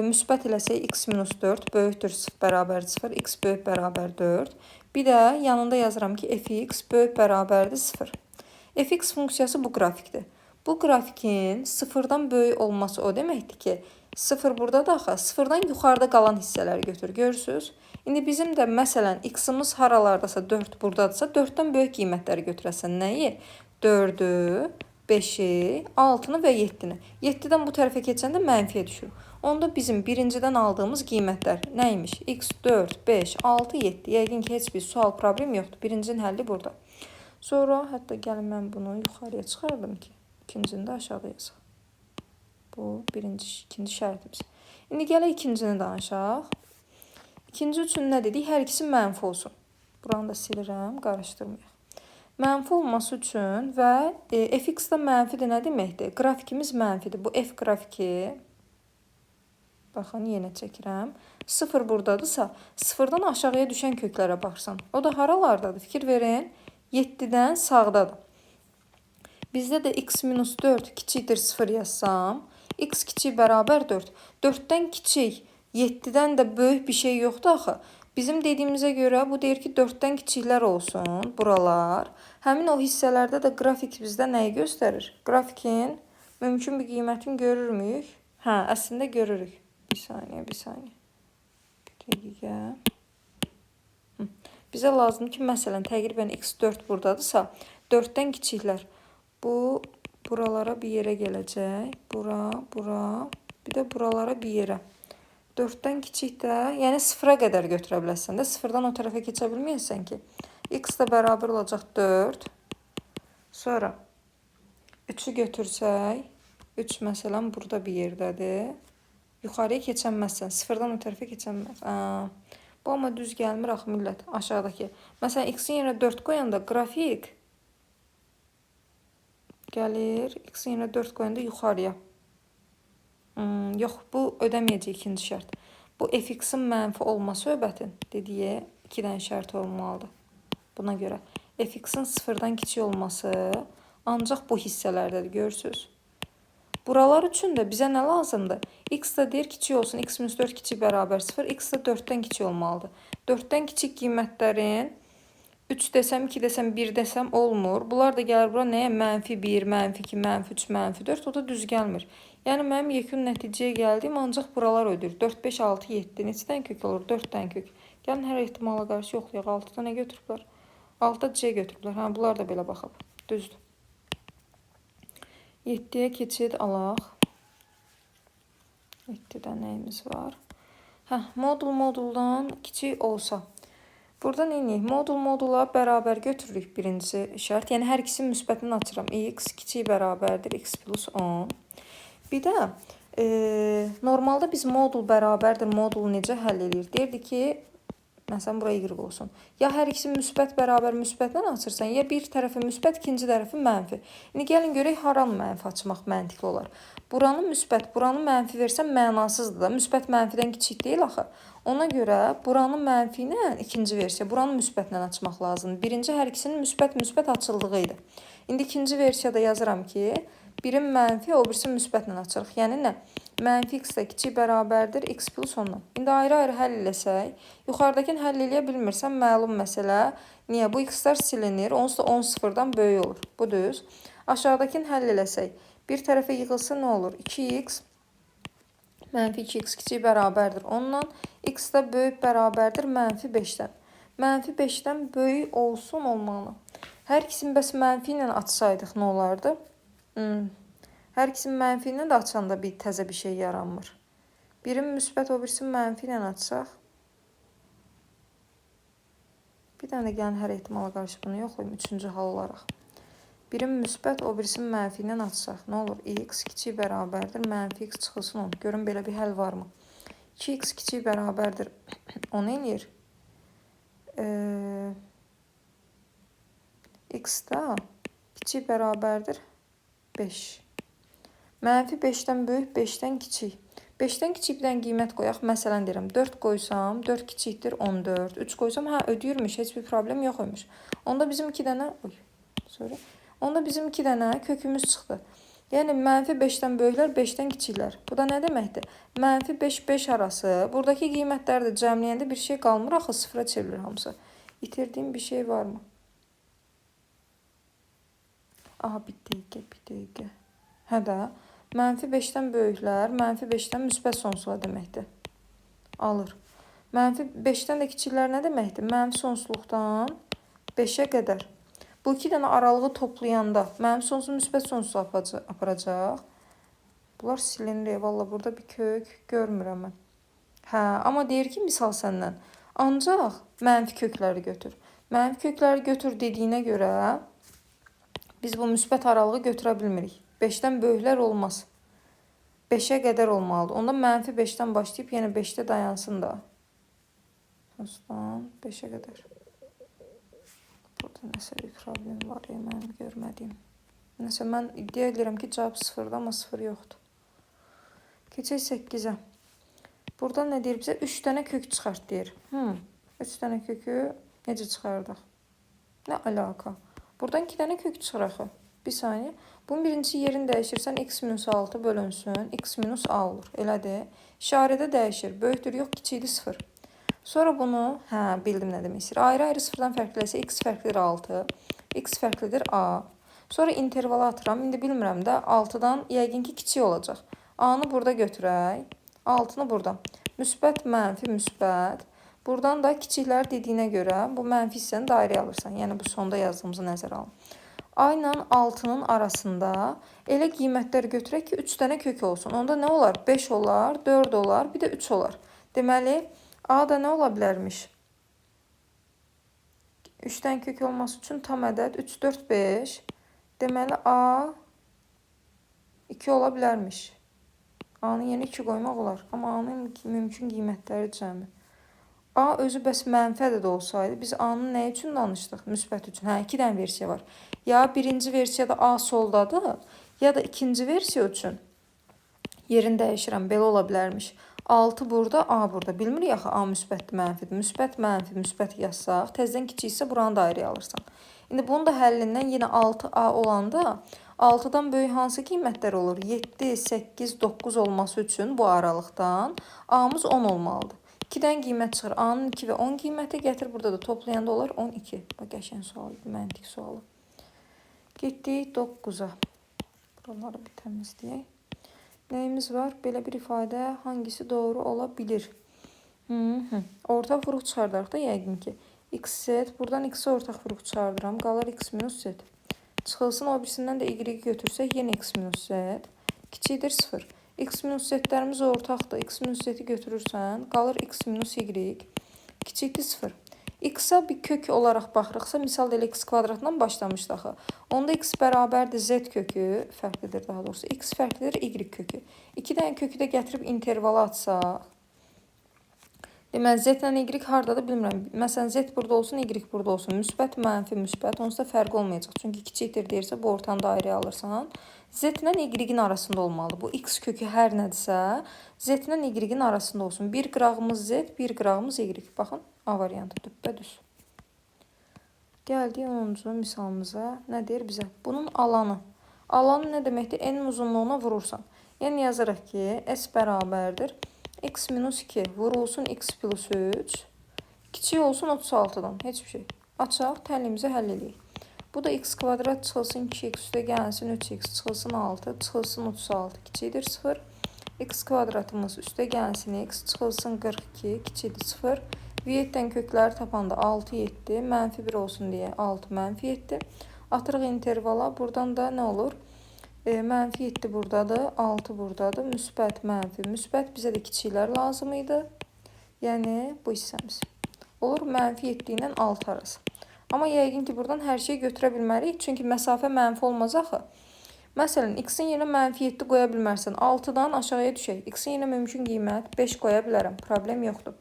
müsbət eləsək x minus 4 böyükdür 0 bərabər 0, x böyük bərabər 4. Bir də yanında yazıram ki, fx böyük bərabərdir 0. Fx funksiyası bu qrafikdir. Bu qrafikin 0-dan böyük olması o deməkdir ki, 0 burada da axı, 0-dan yuxarıda qalan hissələri götür. Görürsünüz? İndi bizim də məsələn x-imiz haralardasa 4 buradadırsa 4-dən böyük qiymətləri götürəsən nəyi? 4-ü, 5-i, 6-nı və 7-ni. 7-dən bu tərəfə keçəndə mənfiyə düşür. Onda bizim birincidən aldığımız qiymətlər nəymiş? X, 4, 5, 6, 7. Yəqin ki, heç bir sual problem yoxdur. Birincinin həlli burada. Sonra hətta gəlin mən bunu yuxarıya çıxardım ki, ikincini də aşağıda yazaq. Bu ikinci şərtimiz. İndi gələk ikincini danışaq. İkinci üçün nə dedik? Hər ikisi mənfi olsun. Buranı da silirəm, qarışdırmayaq. Mənfi olması üçün və fx də mənfidir nə deməkdir? Qrafikimiz mənfidir. Bu f qrafiki, baxın, yenə çəkirəm. 0 buradadırsa, 0-dan aşağıya düşən köklərə baxsan. O da haralardadır? Fikir verin. 7-dən sağdadır. Bizdə də x minus 4 kiçikdir 0 yazsam, x kiçik bərabər 4. 4-dən kiçik, 7-dən də böyük bir şey yoxdur axı. Bizim dediyimizə görə bu deyir ki, 4-dən kiçiklər olsun, buralar. Həmin o hissələrdə də qrafik bizdə nəyi göstərir? Grafikin mümkün bir qiymətini görürmüyük? Əslində görürük. Bir saniyə. Bir dəqiqə. Bizə lazımdır ki, məsələn, təqribən x4 buradadırsa, 4-dən kiçiklər. Bu, buralara bir yerə gələcək. Bura, bir də buralara bir yerə. 4-dən kiçik də, yəni 0-a qədər götürə biləsən də, 0-dan o tərəfə keçə bilməyəsən ki. X da bərabər olacaq 4. Sonra 3'ü götürsək, 3 məsələn burada bir yerdədir. Yuxarıya keçənməzsən, sıfırdan o tərəfə keçənməz. Bu amma düz gəlmir axı millət, aşağıdakı. Məsələn, x-in yerine 4 qoyanda qrafik gəlir, x-in yerine 4 qoyanda yuxarıya. Yox, bu ödəməyəcək ikinci şərt. Bu fx-in mənfi olma söhbətin dediyi 2 dənə şərt olmalıdır. Buna görə fx-in sıfırdan kiçik olması ancaq bu hissələrdədir, görürsünüz. Buralar üçün də bizə nə lazımdır? X da deyir kiçik olsun, x minus 4 kiçik bərabər 0, x da 4-dən kiçik olmalıdır. 4-dən kiçik qiymətlərin 3 desəm, 2 desəm, 1 desəm olmur. Bunlar da gəlir bura nəyə? Mənfi 1, mənfi 2, mənfi 3, mənfi 4. O da düz gəlmir. Yəni mənim yekun nəticəyə gəldiyim ancaq buralar ödür. 4, 5, 6, 7. Neçədən kök olur? 4-dən kök. Gəlin hər ehtimala qarşı yoxlayaq. 6-da nə götürüblər? 6-da C götürüblər. Hə, bunlar da belə baxıb. Düzdür. 7'ye keçid alaq. 7'də nəyimiz var? Moduldan kiçik olsa. Burada neyini? Modula bərabər götürürük birincisi şərt. Yəni hər ikisinin müsbətini açıram. X kiçik bərabərdir x plus 10. Bir də normalda biz modul bərabərdir modulu necə həll edir? Deyirdi ki, məsələn bura y olsun. Ya hər ikisi müsbət bərabər müsbətlə açırsan, ya bir tərəfi müsbət, ikinci tərəfi mənfi. İndi gəlin görək haranı mənfi açmaq məntiqli olar. Buranı müsbət, buranı mənfi versən mənasızdır da. Müsbət mənfidən kiçik deyil axı. Ona görə buranı mənfi ilə ikinci versiya, buranı müsbətlə açmaq lazımdır. Birinci hər ikisinin müsbət açıldığı idi. İndi ikinci versiyada yazıram ki, birin mənfi, o birisi müsbətlə açırıq. Yəni nə? Mənfi x də kiçik bərabərdir x plus 10-dan. İndi ayrı-ayrı həll eləsək, yuxarıdakini həll eləyə bilmirsən, məlum məsələ. Niyə? Bu x-lər silinir, onsuz da 10 sıfırdan böyük olur. Bu düz. Aşağıdakini həll eləsək, bir tərəfə yığılsa nə olur? 2x mənfi 2x kiçik bərabərdir 10-dan. X də böyük bərabərdir mənfi 5-dən. Mənfi 5-dən böyük olsun olmalı. Hər ikisini bəs mənfi ilə açsaydıq nə olardı? Hər ikisini mənfi ilə də açanda bir təzə bir şey yaranmır. Birin müsbət, o birisini mənfi ilə açsaq. Bir dənə də gəlin hər ehtimala qarşı bunu yoxlayım. Üçüncü hal olaraq. Birin müsbət, o birisini mənfi ilə açsaq. Nə olur? X kiçik bərabərdir. Mənfi x çıxılsın 10. Görün belə bir həll varmı? 2x kiçik bərabərdir 10 eləyir. X da kiçik bərabərdir 5. Mənfi 5-dən böyük, 5-dən kiçik. 5-dən kiçik bir dənə qiymət qoyaq. Məsələn deyirəm, 4 qoysam, 4 kiçikdir 14. 3 qoysam, ödəyirmiş, heç bir problem yox imiş. Onda bizim 2 dənə, onda bizim 2 dənə kökümüz çıxdı. Yəni mənfi 5-dən böyüklər, 5-dən kiçiklər. Bu da nə deməkdir? Mənfi 5, 5 arası. Buradakı qiymətləri də cəmləyəndə bir şey qalmır, axı sıfıra çevrilir hamısı. İtirdiyim bir şey varmı? Aha, bir dəqiqə. Hə də, mənfi 5-dən böyüklər, mənfi 5-dən müsbət sonsuzlar deməkdir. Alır. Mənfi 5-dən də kiçiklər nə deməkdir? Mənfi sonsuzluqdan 5-ə qədər. Bu iki dənə aralığı toplayanda mənfi sonsuz müsbət sonsuz aparacaq. Bunlar silinir. Valla burada bir kök görmürəm mən. Hə, amma deyir ki, misal səndən. Ancaq mənfi kökləri götür. Mənfi kökləri götür dediyinə görə biz bu müsbət aralığı götürə bilmirik. 5-dən böyüklər olmaz. 5-ə qədər olmalıdır. Onda mənfi 5-dən başlayıb yenə 5-də dayansın da. Sonsuzdan 5-ə qədər. Burada nəsə bir problem var ya, mənim görmədiyim. Nəsə mən iddia edirəm ki, cavab 0-da, amma 0 yoxdur. Keçək 8-ə. Burada nə deyir bizə? 3 dənə kök çıxart deyir. 3 dənə kökü necə çıxardıq? Nə alaka? Buradan 2 dənə kök çıxır axı. Bir saniyə. Bunun birincisi yerini dəyişirsən, x minus 6 bölünsün, x minus a olur. Elədir. İşarədə dəyişir. Böyükdür, yox, kiçikdir 0. Sonra bunu, bildim nə demək istəyir. Ayrı-ayrı sıfırdan fərqləsə, x fərqlidir 6, x fərqlidir a. Sonra intervala atıram. İndi bilmirəm də 6-dan yəqin ki, kiçik olacaq. A-nı burada götürək, 6-nı burada. Müsbət, mənfi, müsbət. Buradan da kiçiklər dediyinə görə bu mənfi hissəni dairəyə alırsan. Yəni bu sonda yazdığımızı nəzərə alın. A ilə 6-nın arasında elə qiymətləri götürək ki, 3 dənə kök olsun. Onda nə olar? 5 olar, 4 olar, bir də 3 olar. Deməli, A da nə ola bilərmiş? 3'dən kök olması üçün tam ədəd 3, 4, 5. Deməli, A 2 ola bilərmiş. A-nı yenə 2 qoymaq olar. Amma A-nın mümkün qiymətləri cəmi. A özü bəs mənfi ədəd olsaydı, biz A-nın nə üçün danışdıq? Müsbət üçün. Hə, 2 dənə versiya var. Ya birinci versiyada A soldadır, ya da ikinci versiya üçün yerini dəyişirəm. Belə ola bilərmiş. 6 burada, A burada. Bilmirik axı A müsbətdir, mənfidir. Müsbət, mənfi, müsbət yazsaq, təzədən kiçik isə buranı da ayrıya alırsan. İndi bunun da həllindən yenə 6A olanda 6-dan böyük hansı qiymətlər olur? 7, 8, 9 olması üçün bu aralıqdan A-mız 10 olmalıdır. 2-dən qiymət çıxır. A-nın 2 və 10 qiyməti gətir. Burada da toplayanda olar 12. Bax, qəşəng sual idi, məntiq sualı. Getdik 9-a. Buraları bir təmizləyək. Nəyimiz var? Belə bir ifadə hangisi doğru ola bilir? Ortaq vuruq çıxardarıq da yəqin ki. X z. Buradan x-i ortaq vuruq çıxardıram. Qalır x minus z. Çıxılsın, o birisindən də y götürsək, yenə x minus z. Kiçikdir 0. X minus z-lərimiz ortaqdır. X minus z-i götürürsən, qalır x minus y. Kiçikdir 0. X-a bir kök olaraq baxırıqsa, misal elə x kvadratdan başlamışdı axı. Onda x bərabərdir z kökü, fərqlidir daha doğrusu. X fərqlidir y kökü. 2 dənə kökü də gətirib intervala atsaq. Deməli, z ilə y hardadır bilmirəm. Məsələn, z burada olsun, y burada olsun. Müsbət, mənfi, müsbət. Onsuz da fərqi olmayacaq. Çünki kiçikdir deyirsə, bu ortanı da ayrıya alırsan. Z ilə y-in arasında olmalı. Bu x kökü hər nədirsə, z ilə y-in arasında olsun. Bir qırağımız z, bir qırağımız y. Baxın, A variantı düppədüz. Gəldik 10-cu misalımıza. Nə deyir bizə? Bunun alanı. Alanı nə deməkdir? N uzunluğuna vurursan. Yəni yazarıq ki, S bərabərdir. X minus 2 vurulsun x plus 3. Kiçik olsun 36-dan. Heç bir şey. Açaq, tənliyimizi həll edək. Bu da x kvadrat çıxılsın 2x üstə gəlsin 3x çıxılsın 6 çıxılsın 36 kiçikdir 0. X kvadratımız üstə gəlsin x çıxılsın 42 kiçikdir 0. V7-dən kökləri tapanda 6, 7 mənfi 1 olsun deyə 6 mənfi 7. Atırıq intervala. Buradan da nə olur? Mənfi 7 buradadır, 6 buradadır. Müsbət, mənfi, müsbət. Bizə də kiçiklər lazım idi. Yəni, bu hissəmiz. Olur, mənfi 7 ilə 6 arası. Amma yəqin ki, buradan hər şeyi götürə bilmərik. Çünki məsafə mənfi olmaz axı. Məsələn, x-in yerinə mənfi 7 qoya bilmərsən. 6-dan aşağıya düşək. X-in yerinə mümkün qiymət 5 qoya bilərəm. Problem yoxdur.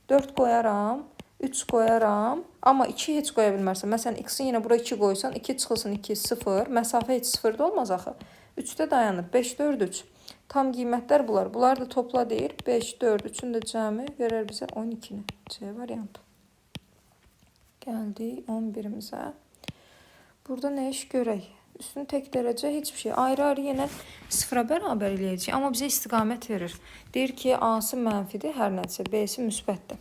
4 qoyaram. 3 qoyaram. Amma 2 heç qoya bilmərsən. Məsələn, x-in yenə bura 2 qoysan, 2 çıxılsın 2, 0. Məsafə heç 0 da olmaz axı. 3-də dayanır. 5, 4, 3. Tam qiymətlər bunlar. Bunlar da topla deyir. 5, 4, 3-ün də cəmi verər bizə 12-ni. C variantı. Gəldik 11-imizə. Burada nə iş görək? Üstün tək dərəcə heç bir şey. Ayrı-ayrı yenə 0-a bərabər eləyəcək. Amma bizə istiqamət verir. Deyir ki, A-sı mənfidir, hər nədirsə. B-si müsbətdir.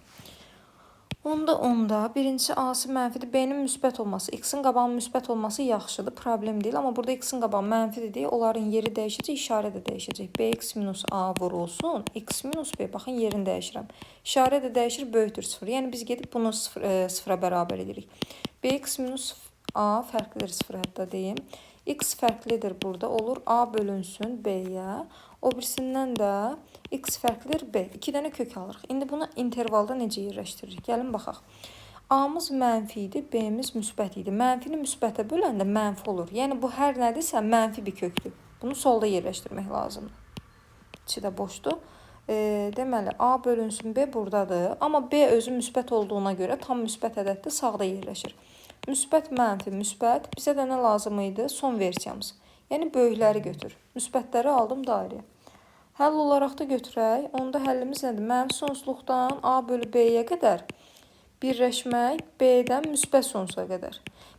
Onda birincisi A-sı mənfidir, B-nin müsbət olması, x-in qabağının müsbət olması yaxşıdır, problem deyil. Amma burada x-in qabağı mənfidir deyə onların yeri dəyişəcək, işarə də dəyişəcək. Bx minus A vurulsun, x minus B, baxın yerini dəyişirəm. İşarə də dəyişir, böyükdür 0. Yəni biz gedib bunu 0-a bərabər edirik. Bx minus A fərqlidir 0 hətta deyim. X fərqlidir burada, olur A bölünsün B-yə. O birisindən də x fərqlidir B. 2 dənə kök alırıq. İndi bunu intervalda necə yerləşdiririk? Gəlin baxaq. A-mız mənfi idi, B-miz müsbət idi. Mənfini müsbətə böləndə mənfi olur. Yəni bu hər nədirsə mənfi bir kökdür. Bunu solda yerləşdirmək lazımdır. İçi də boşdur. Deməli, A bölünsün B buradadır. Amma B özü müsbət olduğuna görə tam müsbət ədəddir, sağda yerləşir. Müsbət, mənfi, müsbət. Bizə də nə lazım idi? Son versiyamız. Yəni, böyükləri götür. Müsbətləri aldım dairəyə. Həll olaraq da götürək. Onda həllimiz nədir? Mənfi sonsuzluqdan A bölü B-yə qədər birləşmək B-dən müsbət sonsuza qədər.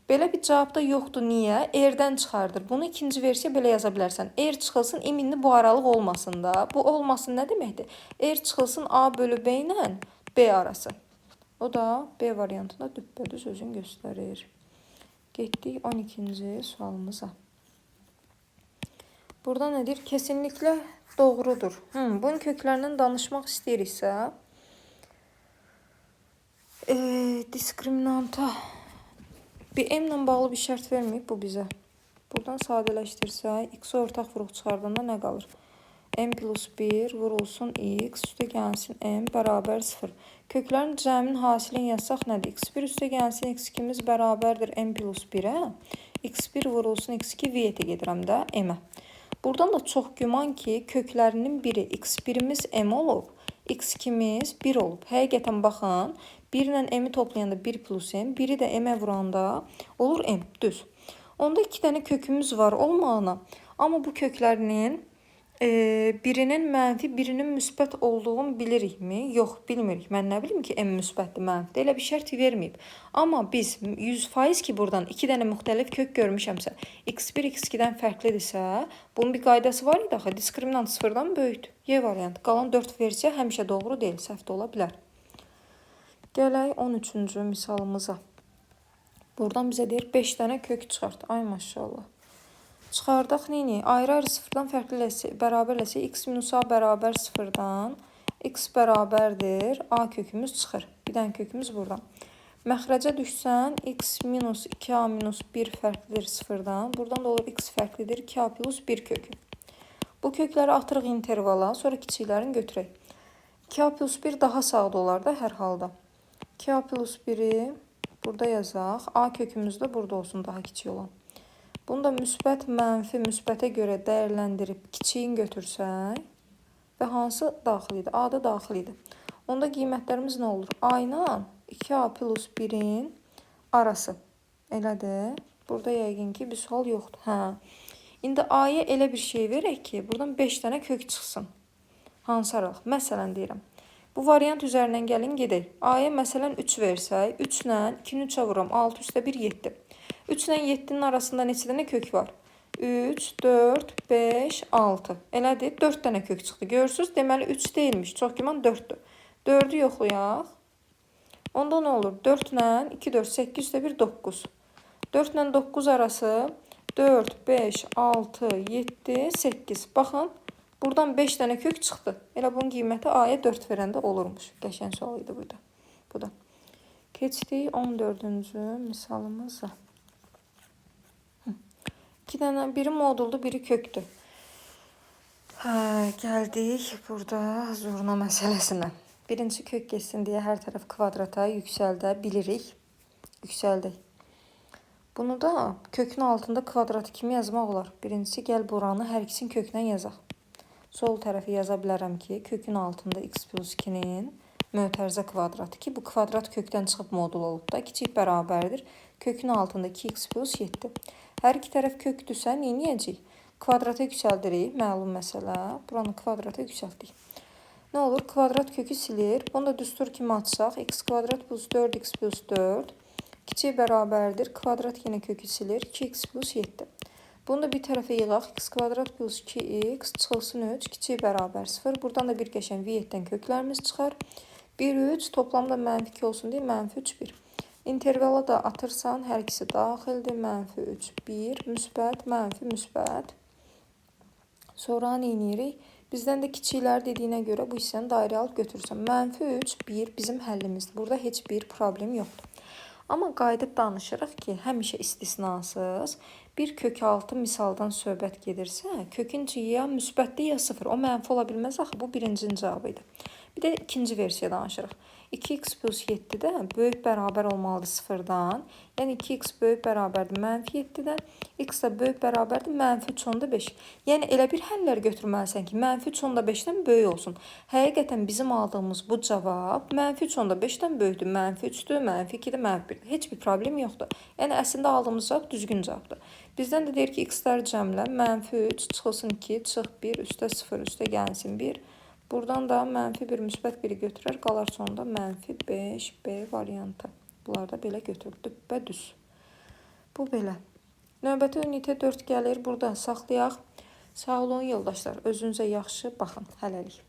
Belə bir cavab da yoxdur. Niyə? R-dən çıxardır. Bunu ikinci versiya belə yaza bilərsən. R çıxılsın, iminli bu aralıq olmasın da. Bu olmasın nə deməkdir? R çıxılsın A bölü B ilə B arası. O da B variantında düppədüz özün göstərir. Getdik 12-ci sualımıza. Burada nədir? Kesinliklə doğrudur. Bunun köklərindən danışmaq istəyiriksə, diskriminanta M ilə bağlı bir şərt verməyib bu bizə. Buradan sadələşdirsək, x-i ortaq vuruq çıxardanda nə qalır? m plus 1 vurulsun x üstə gəlsin m bərabər 0. Köklərin cəmin hasilini yazsaq nədir? x1 üstə gəlsin x2'miz bərabərdir m plus 1'ə. x1 vurulsun x2 v-yə gedirəm də m-ə. Buradan da çox güman ki, köklərinin biri x1'imiz m olub, x2'miz 1 olub. Həqiqətən baxın, 1 ilə m-i toplayanda 1 plus m, 1'i də m-ə vuranda olur m, düz. Onda 2 dənə kökümüz var olmağına, amma bu köklərinin birinin mənfi, birinin müsbət olduğunu bilirikmi? Yox, bilmirik. Mən nə bilim ki, m müsbətdir, mənfidir. Elə bir şərt verməyib. Amma biz 100% ki, buradan 2 dənə müxtəlif kök görmüşəmsə, x1 x2'dən fərqlidirsə, bunun bir qaydası var idi axı. Diskriminant sıfırdan böyükdür. Y variantı. Qalan 4 versiya həmişə doğru deyil, səhv də ola bilər. Gələk 13-cü misalımıza. Buradan bizə deyir 5 dənə kök çıxart. Ay maşallah. Çıxardaq neyini? Ayrı-ayrı sıfırdan bərabərləsə x minus a bərabər sıfırdan x bərabərdir. A kökümüz çıxır. Bir dənə kökümüz buradan. Məxrəcə düşsən x minus 2a minus 1 fərqlidir sıfırdan. Buradan da olur x fərqlidir 2a plus 1 kökü. Bu kökləri atırıq intervala. Sonra kiçiklərini götürək. 2a plus 1 daha sağda olar da hər halda. 2a plus 1'i burada yazaq. A kökümüz də burada olsun daha kiçik olan. Bunu da müsbət, mənfi, müsbətə görə dəyərləndirib kiçiyin götürsək və hansı daxil idi? A da daxil idi. Onda qiymətlərimiz nə olur? A ilə 2a plus 1'in arası. Elədir. Burada yəqin ki, bir sual yoxdur. Hə. İndi A-ya elə bir şey verək ki, buradan 5 dənə kök çıxsın. Hansı aralıq? Məsələn deyirəm. Bu variant üzərindən gəlin gedək. A-ya məsələn 3 versək, 3 ilə 2'ni 3'ə vururam. 6 üstə 1, 7. 3 ilə 7'nin arasında neçə dənə kök var? 3, 4, 5, 6. Elədir, 4 dənə kök çıxdı. Görürsünüz, deməli 3 deyilmiş. Çox güman 4'dür. 4'ü yoxlayaq. Onda nə olur? 4 ilə 2, 4, 8 üstə 1, 9. 4 ilə 9 arası 4, 5, 6, 7, 8. Baxın, buradan 5 dənə kök çıxdı. Elə bunun qiyməti A-ya 4 verəndə olurmuş. Qəşəng sual idi bu da. Keçdik 14-cü misalımıza. 2 dənə, biri moduldur, biri kökdür. Gəldik burada zurna məsələsinə. Birinci kök geçsin deyə hər tərəf kvadrata yüksəldə bilirik. Yüksəldik. Bunu da kökün altında kvadratı kimi yazmaq olar. Birincisi gəl buranı hər ikisinin köklə yazaq. Sol tərəfi yaza bilərəm ki, kökün altında x plus 2'nin mötərizə kvadratı ki, bu kvadrat kökdən çıxıb modul olub da, kiçik bərabərdir. Kökün altında 2x plus 7. Hər iki tərəf kökdürsə, neyniyəcək? Kvadrata yüksəldirik, məlum məsələ. Buranı kvadrata yüksəltdik. Nə olur? Kvadrat kökü silir. Bunu da düstur kimi açsaq, x kvadrat plus 4x plus 4 kiçik bərabərdir. Kvadrat yenə kökü silir, 2x plus 7. Bunu da bir tərəfə yığaq, x kvadrat plus 2x çıxılsın 3, kiçik bərabər 0. Buradan da bir qəşəng v-dən köklərimiz çıxar. 1, 3, toplamda mənfi 2 olsun deyə mənfi 3, 1. İntervala da atırsan, hər ikisi daxildir. Mənfi 3, 1, müsbət, mənfi, müsbət. Sonra neyinirik? Bizdən də kiçiklər dediyinə görə bu hissəni dairə alıb götürürsən. Mənfi 3, 1 bizim həllimizdir. Burada heç bir problem yoxdur. Amma qayıdıb danışırıq ki, həmişə istisnasız bir kök altı misaldan söhbət gedirsə, kökün ya müsbətdir ya 0. O mənfi ola bilməz axı. Bu birincinin cavabı idi. Bir də ikinci versiya danışırıq. 2x plus 7'də böyük bərabər olmalıdır 0'dan. Yəni 2x böyük bərabərdir mənfi 7'dən. X də böyük bərabərdir mənfi 3/5. Yəni elə bir həllər götürməlisən ki, mənfi 3/5'dən böyük olsun. Həqiqətən bizim aldığımız bu cavab mənfi 3/5'dən böyükdür. Mənfi 3'dür, mənfi 2'dir, mənfi 1'dir. Heç bir problem yoxdur. Yəni əslində aldığımız cavab düzgün cavabdır. Bizdən də deyir ki, x-lər cəmlə mənfi 3 çıxılsın 2, çıx 1, üstə 0, üstə gəlsin 1. Buradan da mənfi 1, müsbət 1'i götürər, qalar sonunda mənfi 5B variantı. Bunlar da belə götürüldü və düz. Bu belə. Növbəti ünitə 4 gəlir. Burada saxlayaq. Sağ olun yoldaşlar. Özünüzə yaxşı baxın. Hələlik.